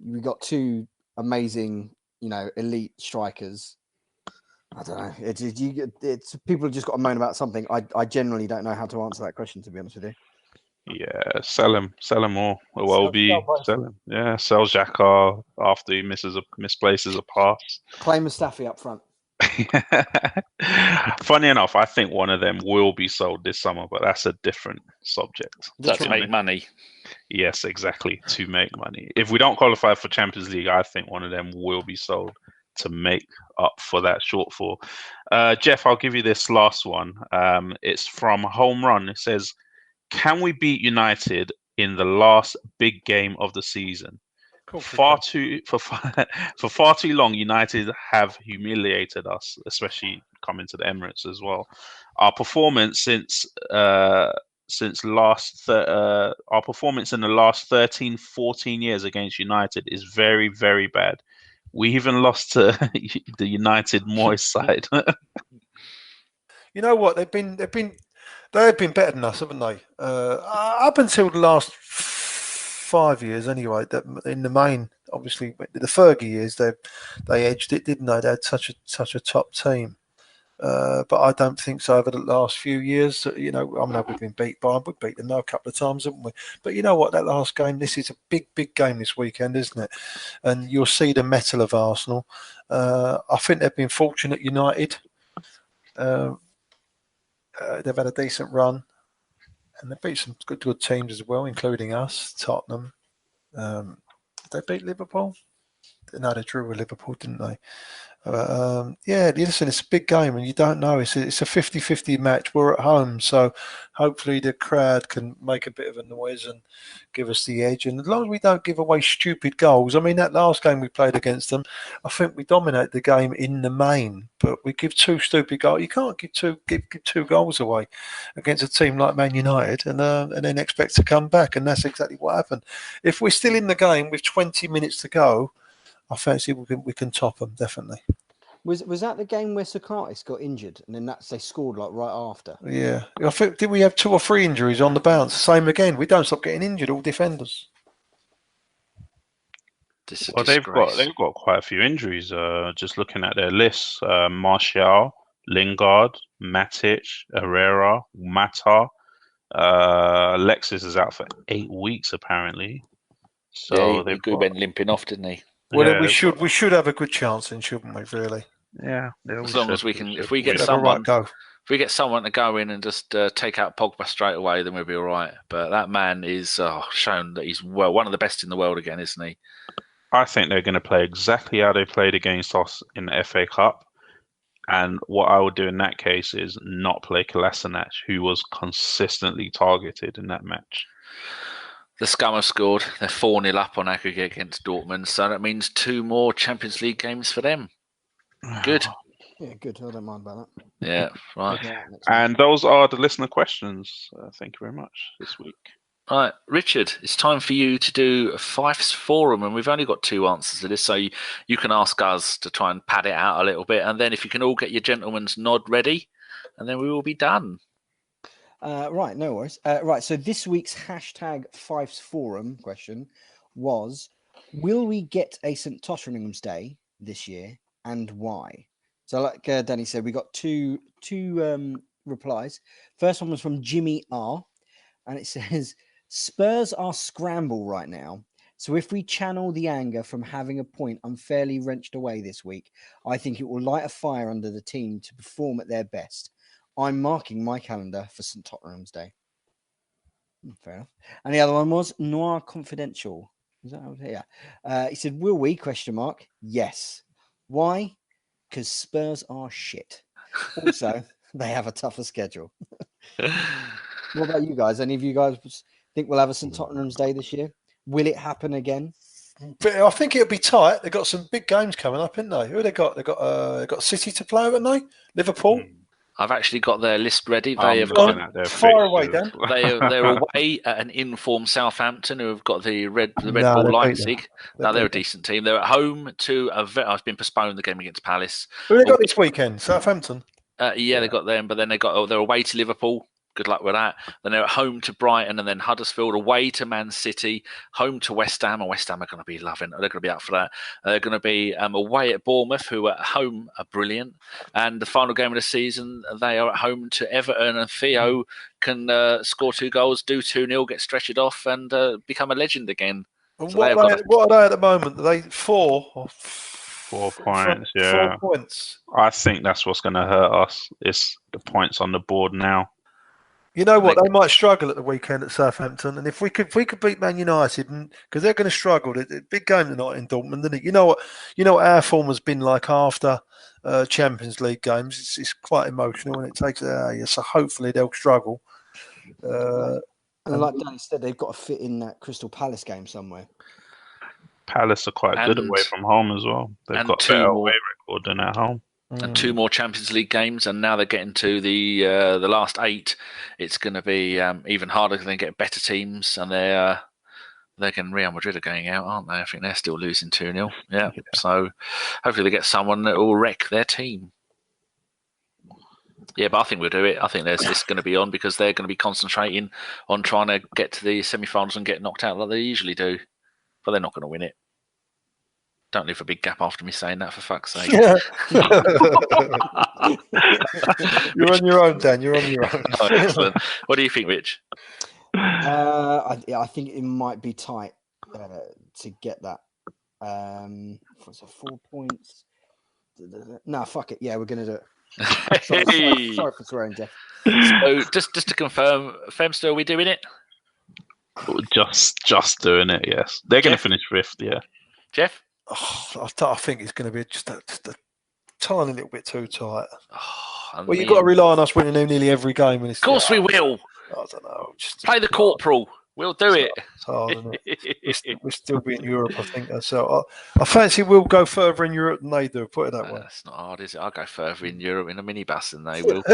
we got 2 amazing, elite strikers. I don't know. It's people just got to moan about something. I generally don't know how to answer that question, to be honest with you. Yeah, sell him all. Sell him. Yeah, sell Xhaka after he misplaces a pass. Play Mustafi up front. Funny enough, I think one of them will be sold this summer, but that's a different subject. To make money. Yes, exactly. To make money. If we don't qualify for Champions League, I think one of them will be sold to make up for that shortfall. Geoff, I'll give you this last one. It's from Home Run. It says, can we beat United in the last big game of the season? For far too long, United have humiliated us, especially coming to the Emirates as well. Our performance our performance in the last 13-14 years against United is very, very bad. We even lost to the United Moyes side. You know what? They've been better than us, haven't they? Up until the last 5 years, anyway. That in the main, obviously, the Fergie years, they edged it, didn't they? They had such a top team. But I don't think so over the last few years. I know we've been beat by them. We've beat them a couple of times, haven't we? But you know what? That last game, this is a big game this weekend, isn't it? And you'll see the mettle of Arsenal. I think they've been fortunate, United. They've had a decent run, and they beat some good teams as well, including us, Tottenham. Did they beat Liverpool? No, they drew with Liverpool, didn't they? Listen, it's a big game, and you don't know. It's a 50-50 match. We're at home, so hopefully the crowd can make a bit of a noise and give us the edge. And as long as we don't give away stupid goals, I mean, that last game we played against them, I think we dominate the game in the main, but we give 2 stupid goals. You can't give two goals away against a team like Man United and then expect to come back, and that's exactly what happened. If we're still in the game with 20 minutes to go, I fancy we can top them, definitely. Was that the game where Socrates got injured and then they scored like right after? Yeah. I think, did we have 2 or 3 injuries on the bounce? Same again. We don't stop getting injured, all defenders. Well, they've got quite a few injuries. Just looking at their list, Martial, Lingard, Matic, Herrera, Mata. Alexis is out for 8 weeks apparently. So he went limping off, didn't he? Well, yeah, we should have a good chance, then, shouldn't we? Really? Yeah. As long as we can, if we get someone to go in and just take out Pogba straight away, then we'll be all right. But that man is shown that he's one of the best in the world again, isn't he? I think they're going to play exactly how they played against us in the FA Cup. And what I would do in that case is not play Kolasinac, who was consistently targeted in that match. The Scum have scored. They're 4-0 up on aggregate against Dortmund. So that means 2 more Champions League games for them. Good. Yeah, good. I don't mind about that. Yeah, right. And those are the listener questions. Thank you very much this week. Right, Richard, it's time for you to do Fife's Forum, and we've only got 2 answers to this, so you can ask us to try and pad it out a little bit, and then if you can all get your gentleman's nod ready, and then we will be done. Right, no worries. Right, so this week's hashtag Fife's Forum question was, will we get a St. Tottenham's Day this year, and why? So like Danny said, we got two replies. First one was from Jimmy R, and it says, Spurs are scramble right now. So if we channel the anger from having a point unfairly wrenched away this week, I think it will light a fire under the team to perform at their best. I'm marking my calendar for St. Tottenham's Day. Fair enough. And the other one was Noir Confidential. Is that out here? He said, will we? ? Yes. Why? Because Spurs are shit. Also, they have a tougher schedule. What about you guys? Any of you guys think we'll have a St. Tottenham's Day this year? Will it happen again? But I think it'll be tight. They've got some big games coming up, haven't they? Who have they got? They've got City to play, haven't they? Liverpool. I've actually got their list ready. They have got far away, Dan. They're away at an informed Southampton, who have got the Red Bull Leipzig. No, they're a decent team. They're at home to I've been postponed the game against Palace. Who they got this weekend? Southampton. Yeah, they got them, but then they're away to Liverpool. Good luck with that. Then they're at home to Brighton, and then Huddersfield, away to Man City, home to West Ham, and West Ham are going to be loving. They're going to be up for that. They're going to be away at Bournemouth, who at home are brilliant. And the final game of the season, they are at home to Everton, and Theo can score 2 goals, do 2-0, get stretched off, and become a legend again. So what are they at the moment? Are they 4? 4 points, yeah. 4 points. I think that's what's going to hurt us. It's the points on the board now. You know what? They might struggle at the weekend at Southampton, and if we could beat Man United, because they're going to struggle. It's a big game tonight in Dortmund, isn't it? You know what our form has been like after Champions League games. It's quite emotional, and it takes it out of you. So hopefully they'll struggle. And like Danny said, they've got to fit in that Crystal Palace game somewhere. Palace are quite good away from home as well. They've got a better away record than at home. And 2 more Champions League games, and now they're getting to the last 8. It's going to be even harder because they get better teams, and they're getting Real Madrid are going out, aren't they? I think they're still losing 2-0. Yeah. So hopefully they get someone that will wreck their team. Yeah, but I think we'll do it. I think it's going to be on because they're going to be concentrating on trying to get to the semi-finals and get knocked out like they usually do. But they're not going to win it. Don't leave a big gap after me saying that, for fuck's sake. Yeah. You're on your own, Dan. You're on your own. Oh, excellent. What do you think, Rich? I think it might be tight to get that. What's it, 4 points? No, fuck it. Yeah, we're going to do it. Sorry for swearing, Geoff. So just to confirm, Femster, are we doing it? Just doing it, yes. They're going to finish 5th, yeah. Jeff? I think it's going to be just a tiny little bit too tight. Well, you've got to rely on us winning nearly every game. Of course we will. I don't know. Play the corporal. We'll do it. It's hard, isn't it? We'll still be in Europe, I think. So I fancy we'll go further in Europe than they do, put it that way. It's not hard, is it? I'll go further in Europe in a minibus than they will.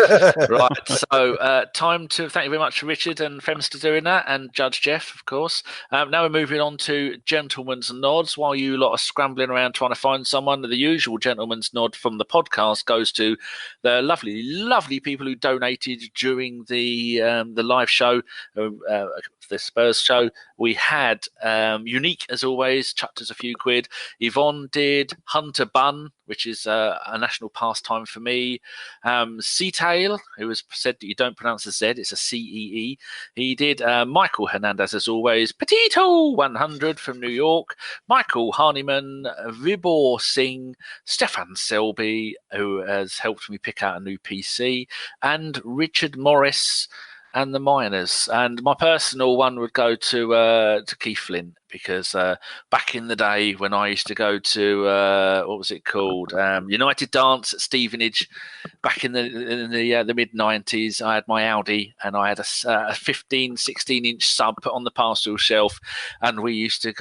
Right, so time to thank you very much to Richard and Femster doing that, and Judge Geoff, of course. Now we're moving on to gentleman's nods. While you lot are scrambling around trying to find someone, the usual gentleman's nod from the podcast goes to the lovely, lovely people who donated during the live show, the Spurs show. We had Unique, as always, chucked us a few quid. Yvonne did. Hunter Bun, which is a national pastime for me. Seatail, who has said that you don't pronounce a Z, it's a C-E-E. He did. Michael Hernandez, as always. Petito 100 from New York. Michael Harniman, Vibor Singh, Stefan Selby, who has helped me pick out a new PC, and Richard Morris and the Miners. And my personal one would go to Keith Flint, because back in the day when I used to go to what was it called, United Dance at Stevenage, back in the mid 90s, I had my Audi and I had a 15, 16-inch sub put on the parcel shelf, and we used to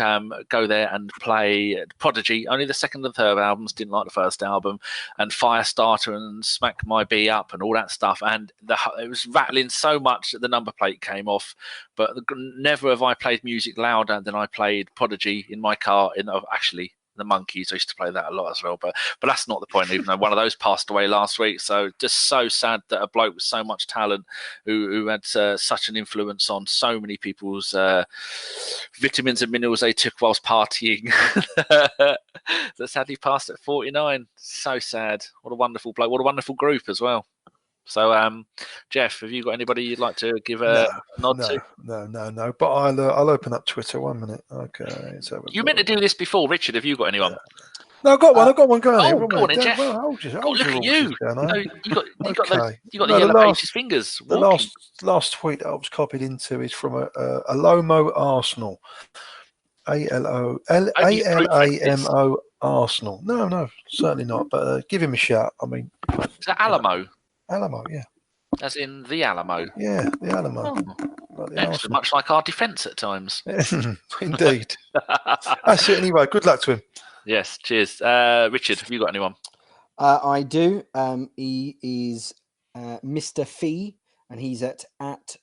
go there and play Prodigy. Only the second and third albums, didn't like the first album, and Firestarter and Smack My B Up and all that stuff, and it was rattling so much that the number plate came off. But never have I played music louder than I played Prodigy in my car. Actually, the Monkeys, I used to play that a lot as well. But that's not the point, even though one of those passed away last week. So just so sad that a bloke with so much talent who had such an influence on so many people's vitamins and minerals they took whilst partying, that sadly passed at 49. So sad. What a wonderful bloke. What a wonderful group as well. So, Geoff, have you got anybody you'd like to give a nod to? No. But I'll open up Twitter 1 minute. Okay. So you meant to do this before, Richard. Have you got anyone? No, I've got one going. Oh, go on then, Geoff. Look at you. You got the yellow pages fingers. The last tweet that I was copied into is from a Alomo Arsenal. ALAMO Arsenal. No, certainly not. But give him a shout. I mean, is that Alamo? Alamo, yeah. As in the Alamo. Yeah, the Alamo. Excellent. Much like our defence at times. Indeed. That's it anyway. Good luck to him. Yes, cheers. Richard, have you got anyone? I do. He is Mr. Fee, and he's at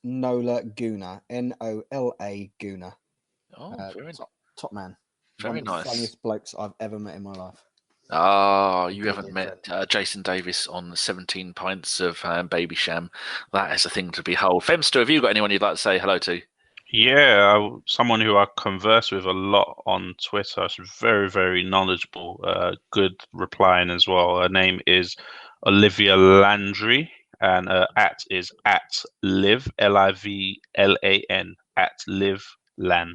Nola Guna. NOLA Guna. Oh, very top man. Very nice. One of the funniest blokes I've ever met in my life. Oh, you haven't met Jason Davis on 17 pints of Baby Sham. That is a thing to behold. Femster, have you got anyone you'd like to say hello to? Yeah, someone who I converse with a lot on Twitter. She's very, very knowledgeable, good replying as well. Her name is Olivia Landry, and at is at liv, LIVLAN, at liv lan.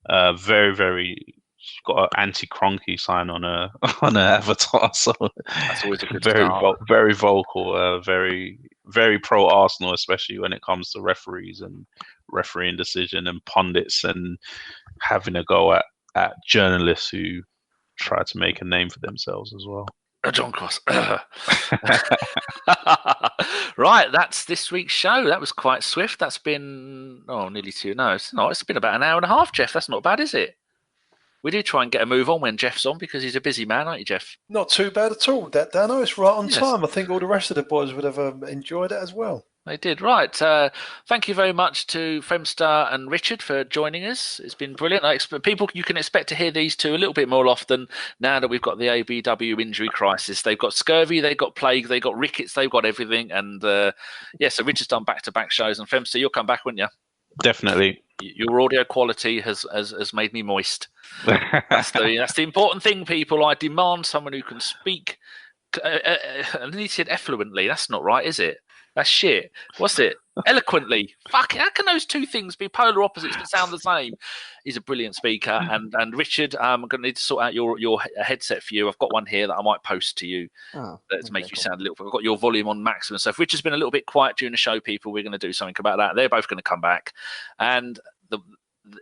Very, very. She's got an anti-Cronky sign on her avatar, so that's always a good very vocal, very, very pro Arsenal, especially when it comes to referees and refereeing decision and pundits and having a go at journalists who try to make a name for themselves as well. John Cross. Right, that's this week's show. That was quite swift. That's been nearly 2. No, it's been about an hour and a half, Geoff. That's not bad, is it? We do try and get a move on when Geoff's on because he's a busy man, aren't you, Geoff? Not too bad at all, Dano. It's right on time. I think all the rest of the boys would have enjoyed it as well. They did, right. Thank you very much to Femster and Richard for joining us. It's been brilliant. People, you can expect to hear these two a little bit more often now that we've got the ABW injury crisis. They've got scurvy, they've got plague, they've got rickets, they've got everything. And so Richard's done back-to-back shows. And Femster, you'll come back, wouldn't you? Definitely. Your audio quality has made me moist. That's the important thing, people. I demand someone who can speak. And he said effluently. That's not right, is it? That's shit. What's it? Eloquently. Fuck it. How can those two things be polar opposites but sound the same? He's a brilliant speaker. And Richard, I'm going to need to sort out your headset for you. I've got one here that I might post to you to make you sound a little bit. I've got your volume on maximum. So if Richard's been a little bit quiet during the show, people, we're going to do something about that. They're both going to come back. And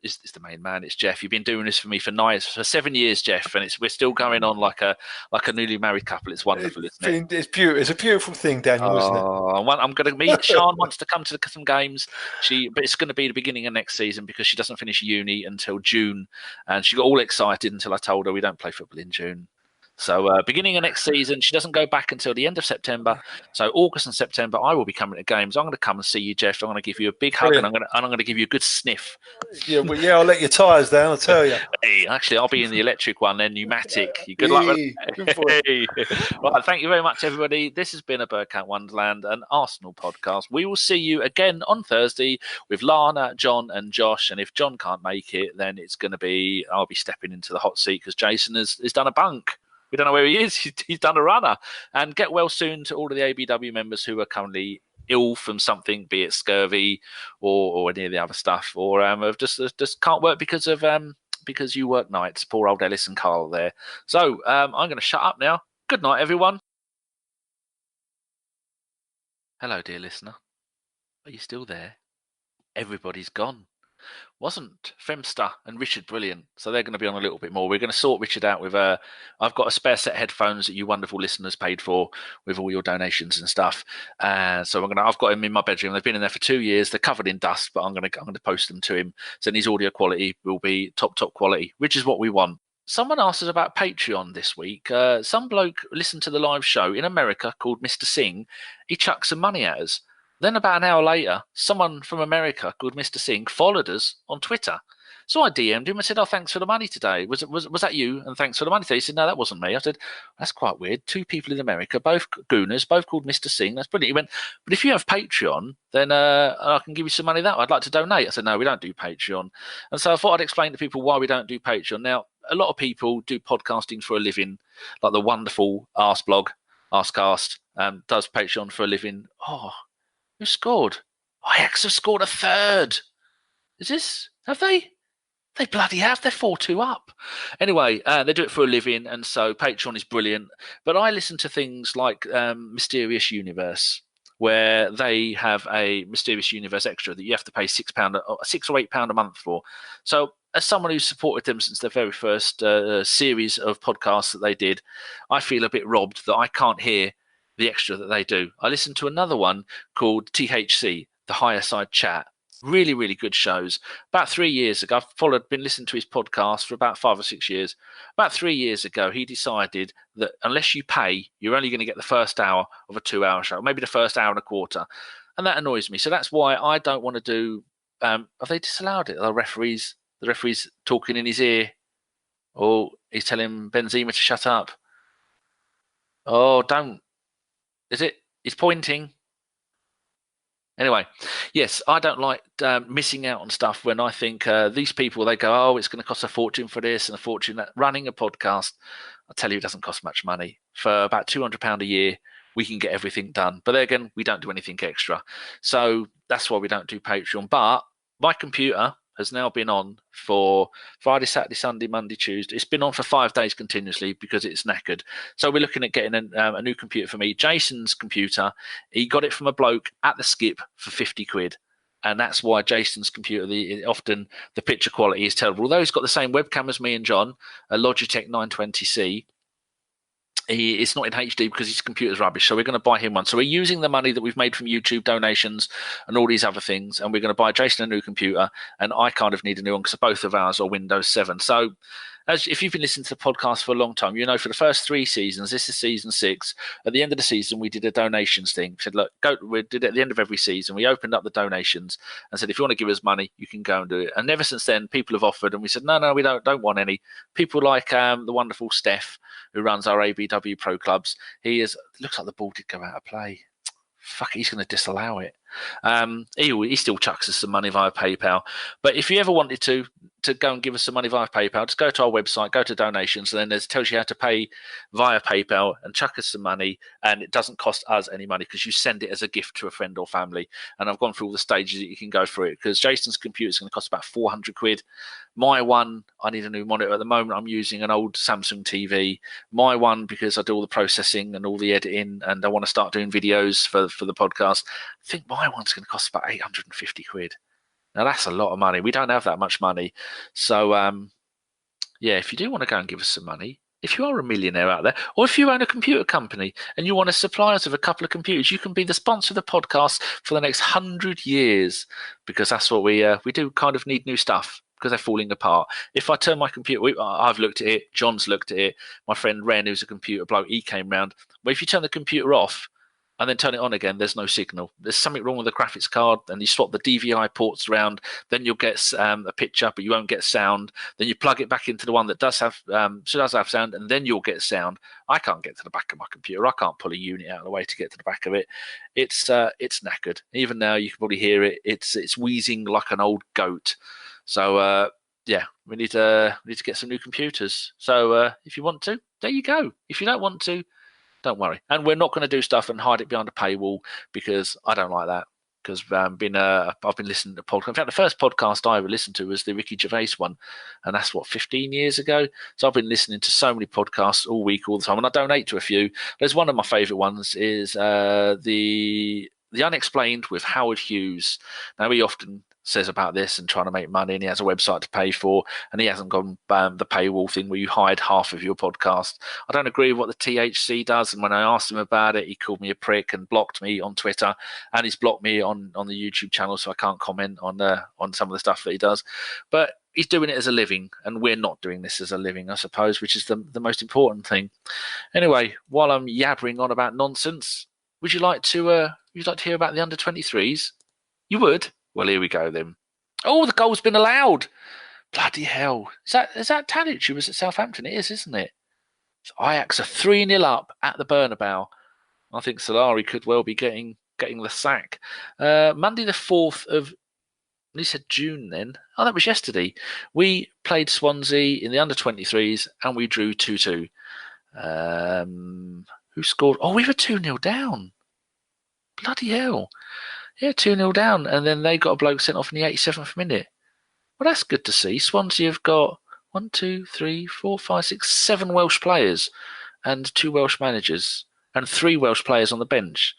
it's the main man. It's Geoff. You've been doing this for me for 7 years, Geoff, and we're still going on like a newly married couple. It's wonderful, isn't it? It's beautiful. It's a beautiful thing, Daniel, isn't it? I'm going to meet Sian. Wants to come to some games. But it's going to be the beginning of next season because she doesn't finish uni until June, and she got all excited until I told her we don't play football in June. So beginning of next season, she doesn't go back until the end of September. So August and September, I will be coming to games. I'm going to come and see you, Geoff. I'm going to give you a big hug, and I'm going to give you a good sniff. Yeah, I'll let your tyres down. I'll tell you. Hey, actually, I'll be in the electric one, then pneumatic. Good luck. Right, thank you very much, everybody. This has been a Bergkamp Wonderland, an Arsenal podcast. We will see you again on Thursday with Lana, John, and Josh. And if John can't make it, then I'll be stepping into the hot seat because Jason has done a bunk. We don't know where he is. He's done a runner. And get well soon to all of the ABW members who are currently ill from something, be it scurvy or any of the other stuff, or just can't work because you work nights. Poor old Ellis and Carl there. So I'm going to shut up now. Good night, everyone. Hello, dear listener. Are you still there? Everybody's gone. wasn't Femster and Richard brilliant? So they're going to be on a little bit more. We're going to sort Richard out with I've got a spare set of headphones that you wonderful listeners paid for with all your donations and stuff. So I've got him in my bedroom. They've been in there for 2 years. They're covered in dust, but I'm going to post them to him. So his audio quality will be top quality, which is what we want. Someone asked us about Patreon this week. Some bloke listened to the live show in America called Mr. Singh. He chucked some money at us. Then about an hour later, someone from America called Mr. Singh followed us on Twitter. So I DM'd him and said, "Oh, thanks for the money today. Was that you? And thanks for the money today." He said, "No, that wasn't me." I said, "That's quite weird. 2 people in America, both gooners, both called Mr. Singh. That's brilliant." He went, "But if you have Patreon, then I can give you some money that way. I'd like to donate." I said, "No, we don't do Patreon." And so I thought I'd explain to people why we don't do Patreon. Now, a lot of people do podcasting for a living, like the wonderful Arsblog, Arscast, does Patreon for a living. Oh, who scored? Ajax have scored a third. Is this? Have they? They bloody have. They're 4-2 up. Anyway, they do it for a living, and so Patreon is brilliant. But I listen to things like Mysterious Universe, where they have a Mysterious Universe extra that you have to pay £6 or £8 a month for. So as someone who's supported them since their very first series of podcasts that they did, I feel a bit robbed that I can't hear the extra that they do. I listened to another one called THC, the Higher Side Chat. Really, really good shows. About 3 years ago, I've been listening to his podcast for about 5 or 6 years. About 3 years ago, he decided that unless you pay, you're only going to get the first hour of a 2-hour show, maybe the first hour and a quarter. And that annoys me. So that's why I don't want to do... have they disallowed it? The referee's talking in his ear. Or he's telling Benzema to shut up. Oh, don't. Is it? He's pointing. Anyway, yes, I don't like missing out on stuff when I think these people, they go, "Oh, it's going to cost a fortune for this and a fortune that." Running a podcast, I tell you, it doesn't cost much money. For about £200 a year, we can get everything done. But then again, we don't do anything extra. So that's why we don't do Patreon. But my computer has now been on for Friday, Saturday, Sunday, Monday, Tuesday. It's been on for 5 days continuously because it's knackered. So we're looking at getting a new computer for me. Jason's computer, he got it from a bloke at the Skip for 50 quid. And that's why Jason's computer, often the picture quality is terrible. Although he's got the same webcam as me and John, a Logitech 920C, it's not in HD because his computer's rubbish. So we're going to buy him one. So we're using the money that we've made from YouTube donations and all these other things, and we're going to buy Jason a new computer. And I kind of need a new one because both of ours are Windows 7. So if you've been listening to the podcast for a long time, you know for the first 3 seasons, this is season 6. At the end of the season, we did a donations thing. We said, look, we did it at the end of every season. We opened up the donations and said, if you want to give us money, you can go and do it. And ever since then, people have offered, and we said, no, we don't want any. People like the wonderful Steph, who runs our ABW Pro Clubs. Looks like the ball did go out of play. Fuck, he's going to disallow it. He still chucks us some money via PayPal. But if you ever wanted to go and give us some money via PayPal, just go to our website, go to donations, and then it tells you how to pay via PayPal and chuck us some money, and it doesn't cost us any money because you send it as a gift to a friend or family. And I've gone through all the stages that you can go through it, because Jason's computer is going to cost about 400 quid. My one, I need a new monitor. At the moment, I'm using an old Samsung TV. My one, because I do all the processing and all the editing, and I want to start doing videos for the podcast, I think my one's going to cost about 850 quid. Now, that's a lot of money. We don't have that much money. So, if you do want to go and give us some money, if you are a millionaire out there, or if you own a computer company and you want to supply us with a couple of computers, you can be the sponsor of the podcast for the next 100 years, because that's what we do. Kind of need new stuff because they're falling apart. If I turn my computer, I've looked at it, John's looked at it, my friend Ren, who's a computer bloke, he came round. But if you turn the computer off and then turn it on again, there's no signal. There's something wrong with the graphics card, and you swap the DVI ports around, then you'll get a picture, but you won't get sound. Then you plug it back into the one that does have sound, and then you'll get sound. I can't get to the back of my computer. I can't pull a unit out of the way to get to the back of it. It's knackered. Even now, you can probably hear it. It's wheezing like an old goat. So we need to get some new computers. So if you want to, there you go. If you don't want to, don't worry. And we're not going to do stuff and hide it behind a paywall, because I don't like that. Because I've been listening to podcasts. In fact, the first podcast I ever listened to was the Ricky Gervais one, and that's 15 years ago. So I've been listening to so many podcasts all week, all the time, and I donate to a few. There's one of my favourite ones is the Unexplained with Howard Hughes. Now, he often says about this and trying to make money, and he has a website to pay for, and he hasn't gone the paywall thing where you hide half of your podcast. I don't agree with what the THC does, and when I asked him about it, he called me a prick and blocked me on Twitter, and he's blocked me on the YouTube channel, so I can't comment on some of the stuff that he does. But he's doing it as a living, and we're not doing this as a living, I suppose, which is the most important thing. Anyway, while I'm yabbering on about nonsense, would you like to hear about the under-23s? You would? Well, here we go then. Oh, the goal's been allowed. Bloody hell. Is that Tadic who was at Southampton? It is, isn't it? So Ajax are 3-0 up at the Bernabeu. I think Solari could well be getting the sack. Monday the 4th of, he said June then. Oh, that was yesterday. We played Swansea in the under-23s and we drew 2-2. Who scored? Oh, we were 2-0 down. Bloody hell. Yeah, 2-0 down, and then they got a bloke sent off in the 87th minute. Well, that's good to see. Swansea have got 1, 2, 3, 4, 5, 6, 7 Welsh players and 2 Welsh managers and 3 Welsh players on the bench.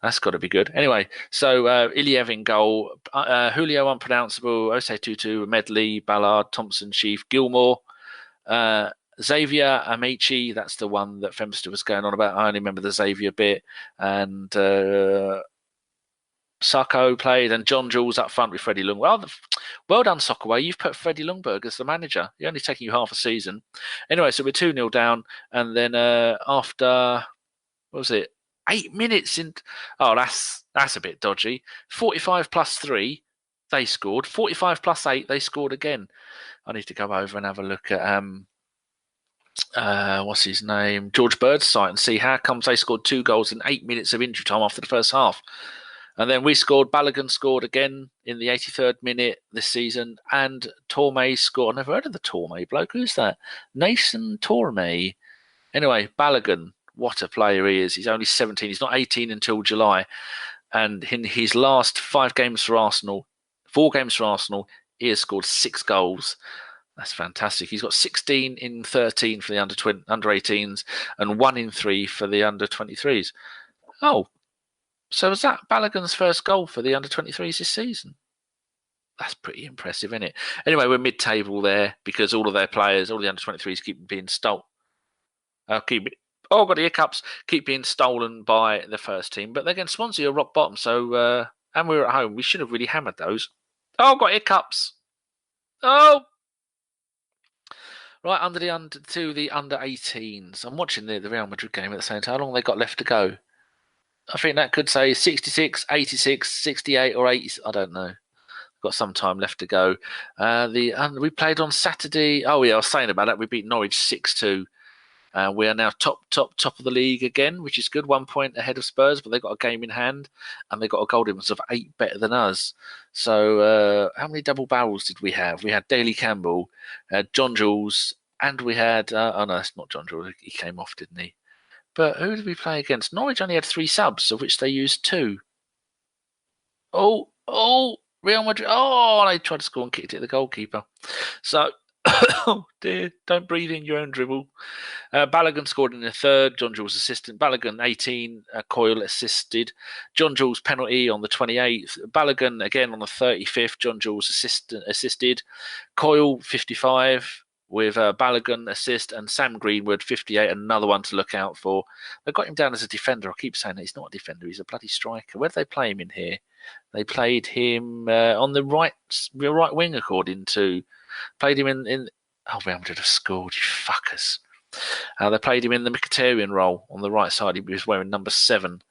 That's got to be good. Anyway, so Iliev in goal, Julio unpronounceable, Ose Tutu, Medley, Ballard, Thompson, Sheaf, Gilmore, Xavier Amici, that's the one that Femster was going on about. I only remember the Xavier bit. And Sacco played, and John Jules up front with Freddie Ljungberg. Well done, Sockaway. You've put Freddie Ljungberg as the manager. You're only taking you half a season. Anyway, so we're 2-0 down, and then after, what was it, 8 minutes in... Oh, that's a bit dodgy. 45 plus 3, they scored. 45 plus 8, they scored again. I need to go over and have a look at... what's his name? George Bird's site and see how comes they scored 2 goals in 8 minutes of injury time after the first half. And then we scored. Balogun scored again in the 83rd minute this season. And Torme scored. I've never heard of the Torme bloke. Who's that? Nathan Torme. Anyway, Balogun, what a player he is. He's only 17. He's not 18 until July. And in his last 4 games for Arsenal, he has scored 6 goals. That's fantastic. He's got 16 in 13 for the under 18s and 1 in 3 for the under 23s. Oh, so was that Balogun's first goal for the under 23s this season? That's pretty impressive, isn't it? Anyway, we're mid-table there because all of their players, all the under 23s, keep being stolen. Got the hiccups. Keep being stolen by the first team, but they're against Swansea are rock bottom. So, and we're at home. We should have really hammered those. Oh, got hiccups. Oh. Right, under the under 18s. I'm watching the Real Madrid game at the same time. How long they got left to go? I think that could say 66, 86, 68 or 80. I don't know. Got some time left to go. We played on Saturday. Oh, yeah, I was saying about that. We beat Norwich 6-2. We are now top of the league again, which is good. 1 point ahead of Spurs, but they've got a game in hand, and they've got a goal difference of 8 better than us. So how many double barrels did we have? We had Daley Campbell, John Jules, and we had... oh, no, it's not John Jules. He came off, didn't he? But who did we play against? Norwich only had 3 subs, of which they used 2. Oh, Real Madrid. Oh, they tried to score and kicked it at the goalkeeper. So... oh dear, don't breathe in your own dribble. Balogun scored in the 3rd, John Jules assistant. Balogun 18, Coyle assisted. John Jules penalty on the 28th. Balogun again on the 35th, John Jules assisted. Coyle 55 with Balogun assist, and Sam Greenwood 58, another one to look out for. They got him down as a defender. I keep saying that he's not a defender, he's a bloody striker. Where did they play him in here? They played him on the right wing, according to... Played him in oh, Real Madrid have scored, you fuckers. They played him in the Mkhitaryan role on the right side. He was wearing number 7.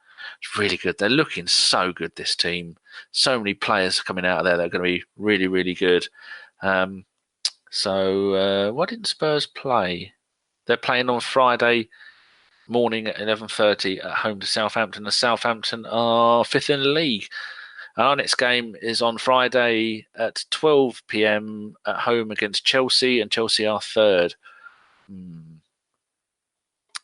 It's really good. They're looking so good, this team. So many players coming out of there that are going to be really, really good. So why didn't Spurs play? They're playing on Friday morning at 11:30 at home to Southampton. And Southampton are 5th in the league. Our next game is on Friday at 12 p.m. at home against Chelsea, and Chelsea are 3rd.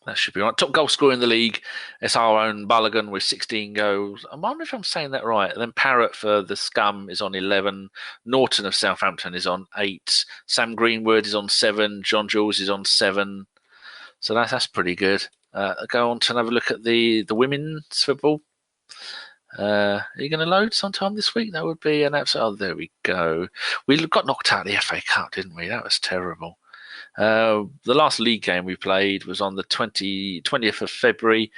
That should be right. Top goal scorer in the league, it's our own Balogun with 16 goals. I wonder if I'm saying that right. And then Parrott for the Scum is on 11. Norton of Southampton is on 8. Sam Greenwood is on 7. John Jules is on 7. So that's pretty good. Go on to have a look at the women's football. Are you going to load sometime this week? That would be an absolute. Oh, there we go. We got knocked out of the FA Cup, didn't we? That was terrible. The last league game we played was on the 20th of February.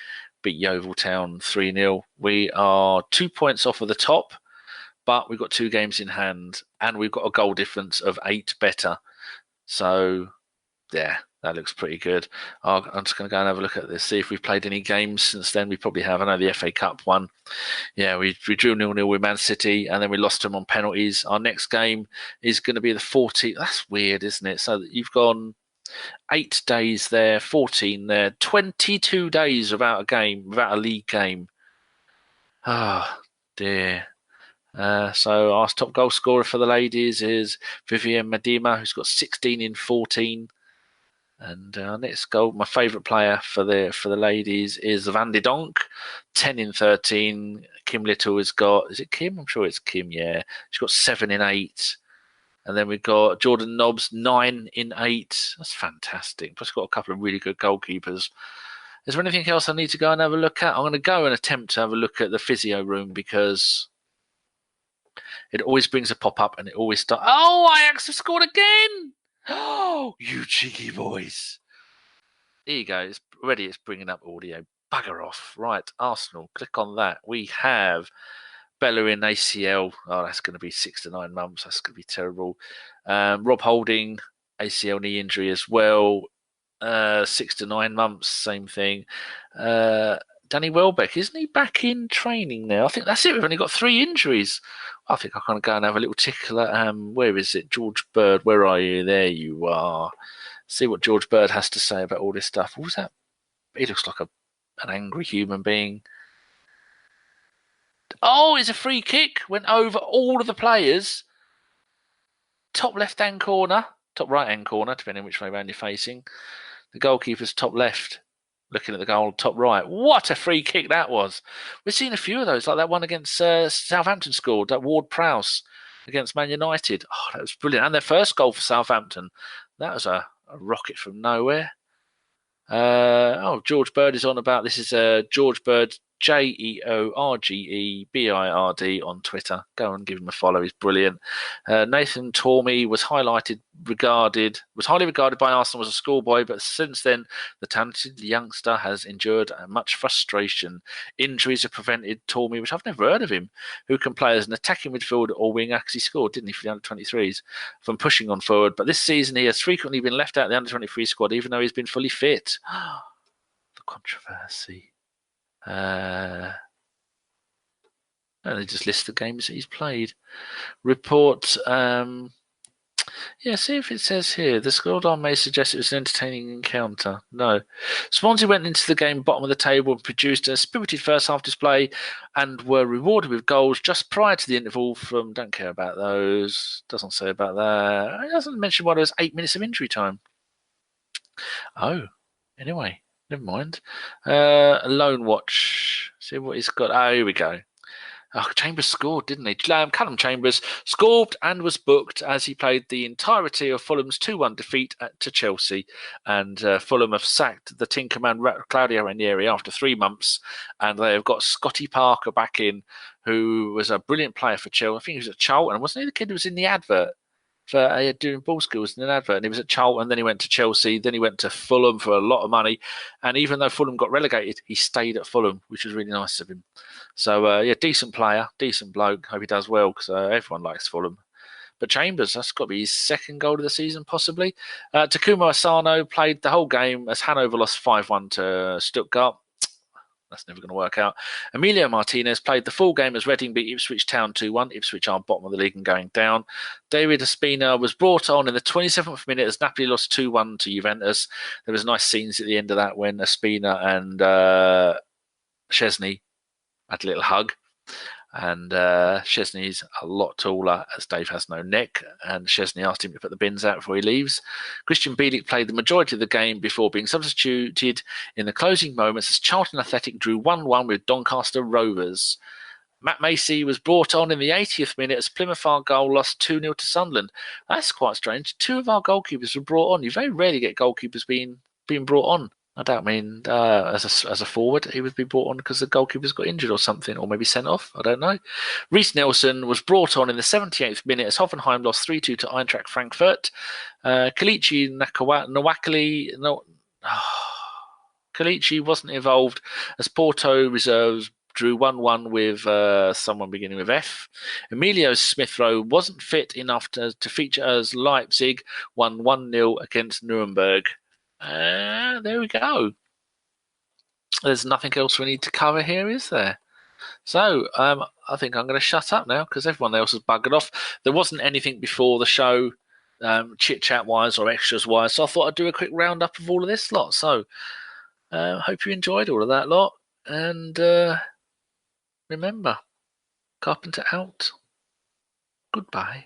Beat Yeovil Town 3-0. We are 2 points off of the top, but we've got 2 games in hand, and we've got a goal difference of 8 better. So, yeah, that looks pretty good. I'm just going to go and have a look at this, see if we've played any games since then. We probably have. I know the FA Cup one. Yeah, we drew 0-0 with Man City, and then we lost them on penalties. Our next game is going to be the 14th. That's weird, isn't it? So you've gone 8 days there, 14 there, 22 days without a game, without a league game. Oh, dear. So our top goal scorer for the ladies is Vivian Madima, who's got 16 in 14. And our next goal, my favourite player for the ladies is Van de Donk, 10 in 13. Kim Little has got, is it Kim? I'm sure it's Kim, yeah. She's got 7 in 8. And then we've got Jordan Nobbs, 9 in 8. That's fantastic. Plus got a couple of really good goalkeepers. Is there anything else I need to go and have a look at? I'm going to go and attempt to have a look at the physio room because it always brings a pop-up and it always starts. Oh, Ajax have scored again! Oh, you cheeky boys. Here you go. It's ready. It's bringing up audio. Bugger off. Right, Arsenal. Click on that. We have Bellerin ACL. Oh, that's going to be 6 to 9 months. That's going to be terrible. Rob Holding, ACL knee injury as well. 6 to 9 months. Same thing. Danny Welbeck, isn't he back in training now? I think that's it. We've only got 3 injuries. I think I can go and have a little tickler. Where is it? George Bird, where are you? There you are. See what George Bird has to say about all this stuff. What was that? He looks like an angry human being. Oh, it's a free kick. Went over all of the players. Top left-hand corner. Top right-hand corner, depending on which way around you're facing. The goalkeeper's top left. Looking at the goal, top right. What a free kick that was. We've seen a few of those, like that one against Southampton scored, that Ward-Prowse against Man United. Oh, that was brilliant. And their first goal for Southampton. That was a rocket from nowhere. George Bird is on about, this is George Bird, JeorgeBird on Twitter. Go and give him a follow. He's brilliant. Nathan Tormey was highly regarded by Arsenal as a schoolboy, but since then the talented youngster has endured much frustration. Injuries have prevented Tormey, which I've never heard of him, who can play as an attacking midfielder or winger, because he scored, didn't he, for the under-23s, from pushing on forward. But this season he has frequently been left out of the under-23 squad, even though he's been fully fit. The controversy. And they just list the games that he's played. Report. See if it says here. The scoreline may suggest it was an entertaining encounter. No. Swansea went into the game bottom of the table and produced a spirited first half display and were rewarded with goals just prior to the interval from, don't care about those. Doesn't say about that. It doesn't mention why there was 8 minutes of injury time. Oh, anyway. Never mind. A loan watch. See what he's got. Oh, here we go. Oh, Chambers scored, didn't he? Callum Chambers scored and was booked as he played the entirety of Fulham's 2-1 defeat to Chelsea. And Fulham have sacked the Tinkerman Claudio Ranieri after 3 months. And they have got Scotty Parker back in, who was a brilliant player for Chelsea. I think he was at Charlton. Wasn't he the kid who was in the advert? For doing ball skills in an advert, and he was at Charlton, then he went to Chelsea, then he went to Fulham for a lot of money, and even though Fulham got relegated, he stayed at Fulham, which was really nice of him. So decent player, decent bloke. Hope he does well, because everyone likes Fulham. But Chambers, that's got to be his 2nd goal of the season, possibly. Takuma Asano played the whole game as Hanover lost 5-1 to Stuttgart. That's never going to work out. Emilio Martinez played the full game as Reading beat Ipswich Town 2-1. Ipswich are bottom of the league and going down. David Ospina was brought on in the 27th minute as Napoli lost 2-1 to Juventus. There was nice scenes at the end of that when Ospina and Szczesny had a little hug. And Szczesny's a lot taller, as Dave has no neck, and Szczesny asked him to put the bins out before he leaves. Christian Bielik played the majority of the game before being substituted in the closing moments as Charlton Athletic drew 1-1 with Doncaster Rovers. Matt Macey was brought on in the 80th minute as Plymouth Argyle lost 2-0 to Sunderland. That's quite strange. 2 of our goalkeepers were brought on. You very rarely get goalkeepers being brought on. I don't mean as a forward he would be brought on because the goalkeeper's got injured or something, or maybe sent off. I don't know. Reece Nelson was brought on in the 78th minute as Hoffenheim lost 3-2 to Eintracht Frankfurt. Kalichi Kalichi wasn't involved as Porto reserves drew 1-1 with someone beginning with F. Emilio Smith-Rowe wasn't fit enough to feature as Leipzig won 1-0 against Nuremberg. There we go. There's nothing else we need to cover here, is there? So I think I'm going to shut up now because everyone else has buggered off. There wasn't anything before the show, chit-chat wise or extras wise, so I thought I'd do a quick roundup of all of this lot. So hope you enjoyed all of that lot, and remember, Carpenter out. Goodbye.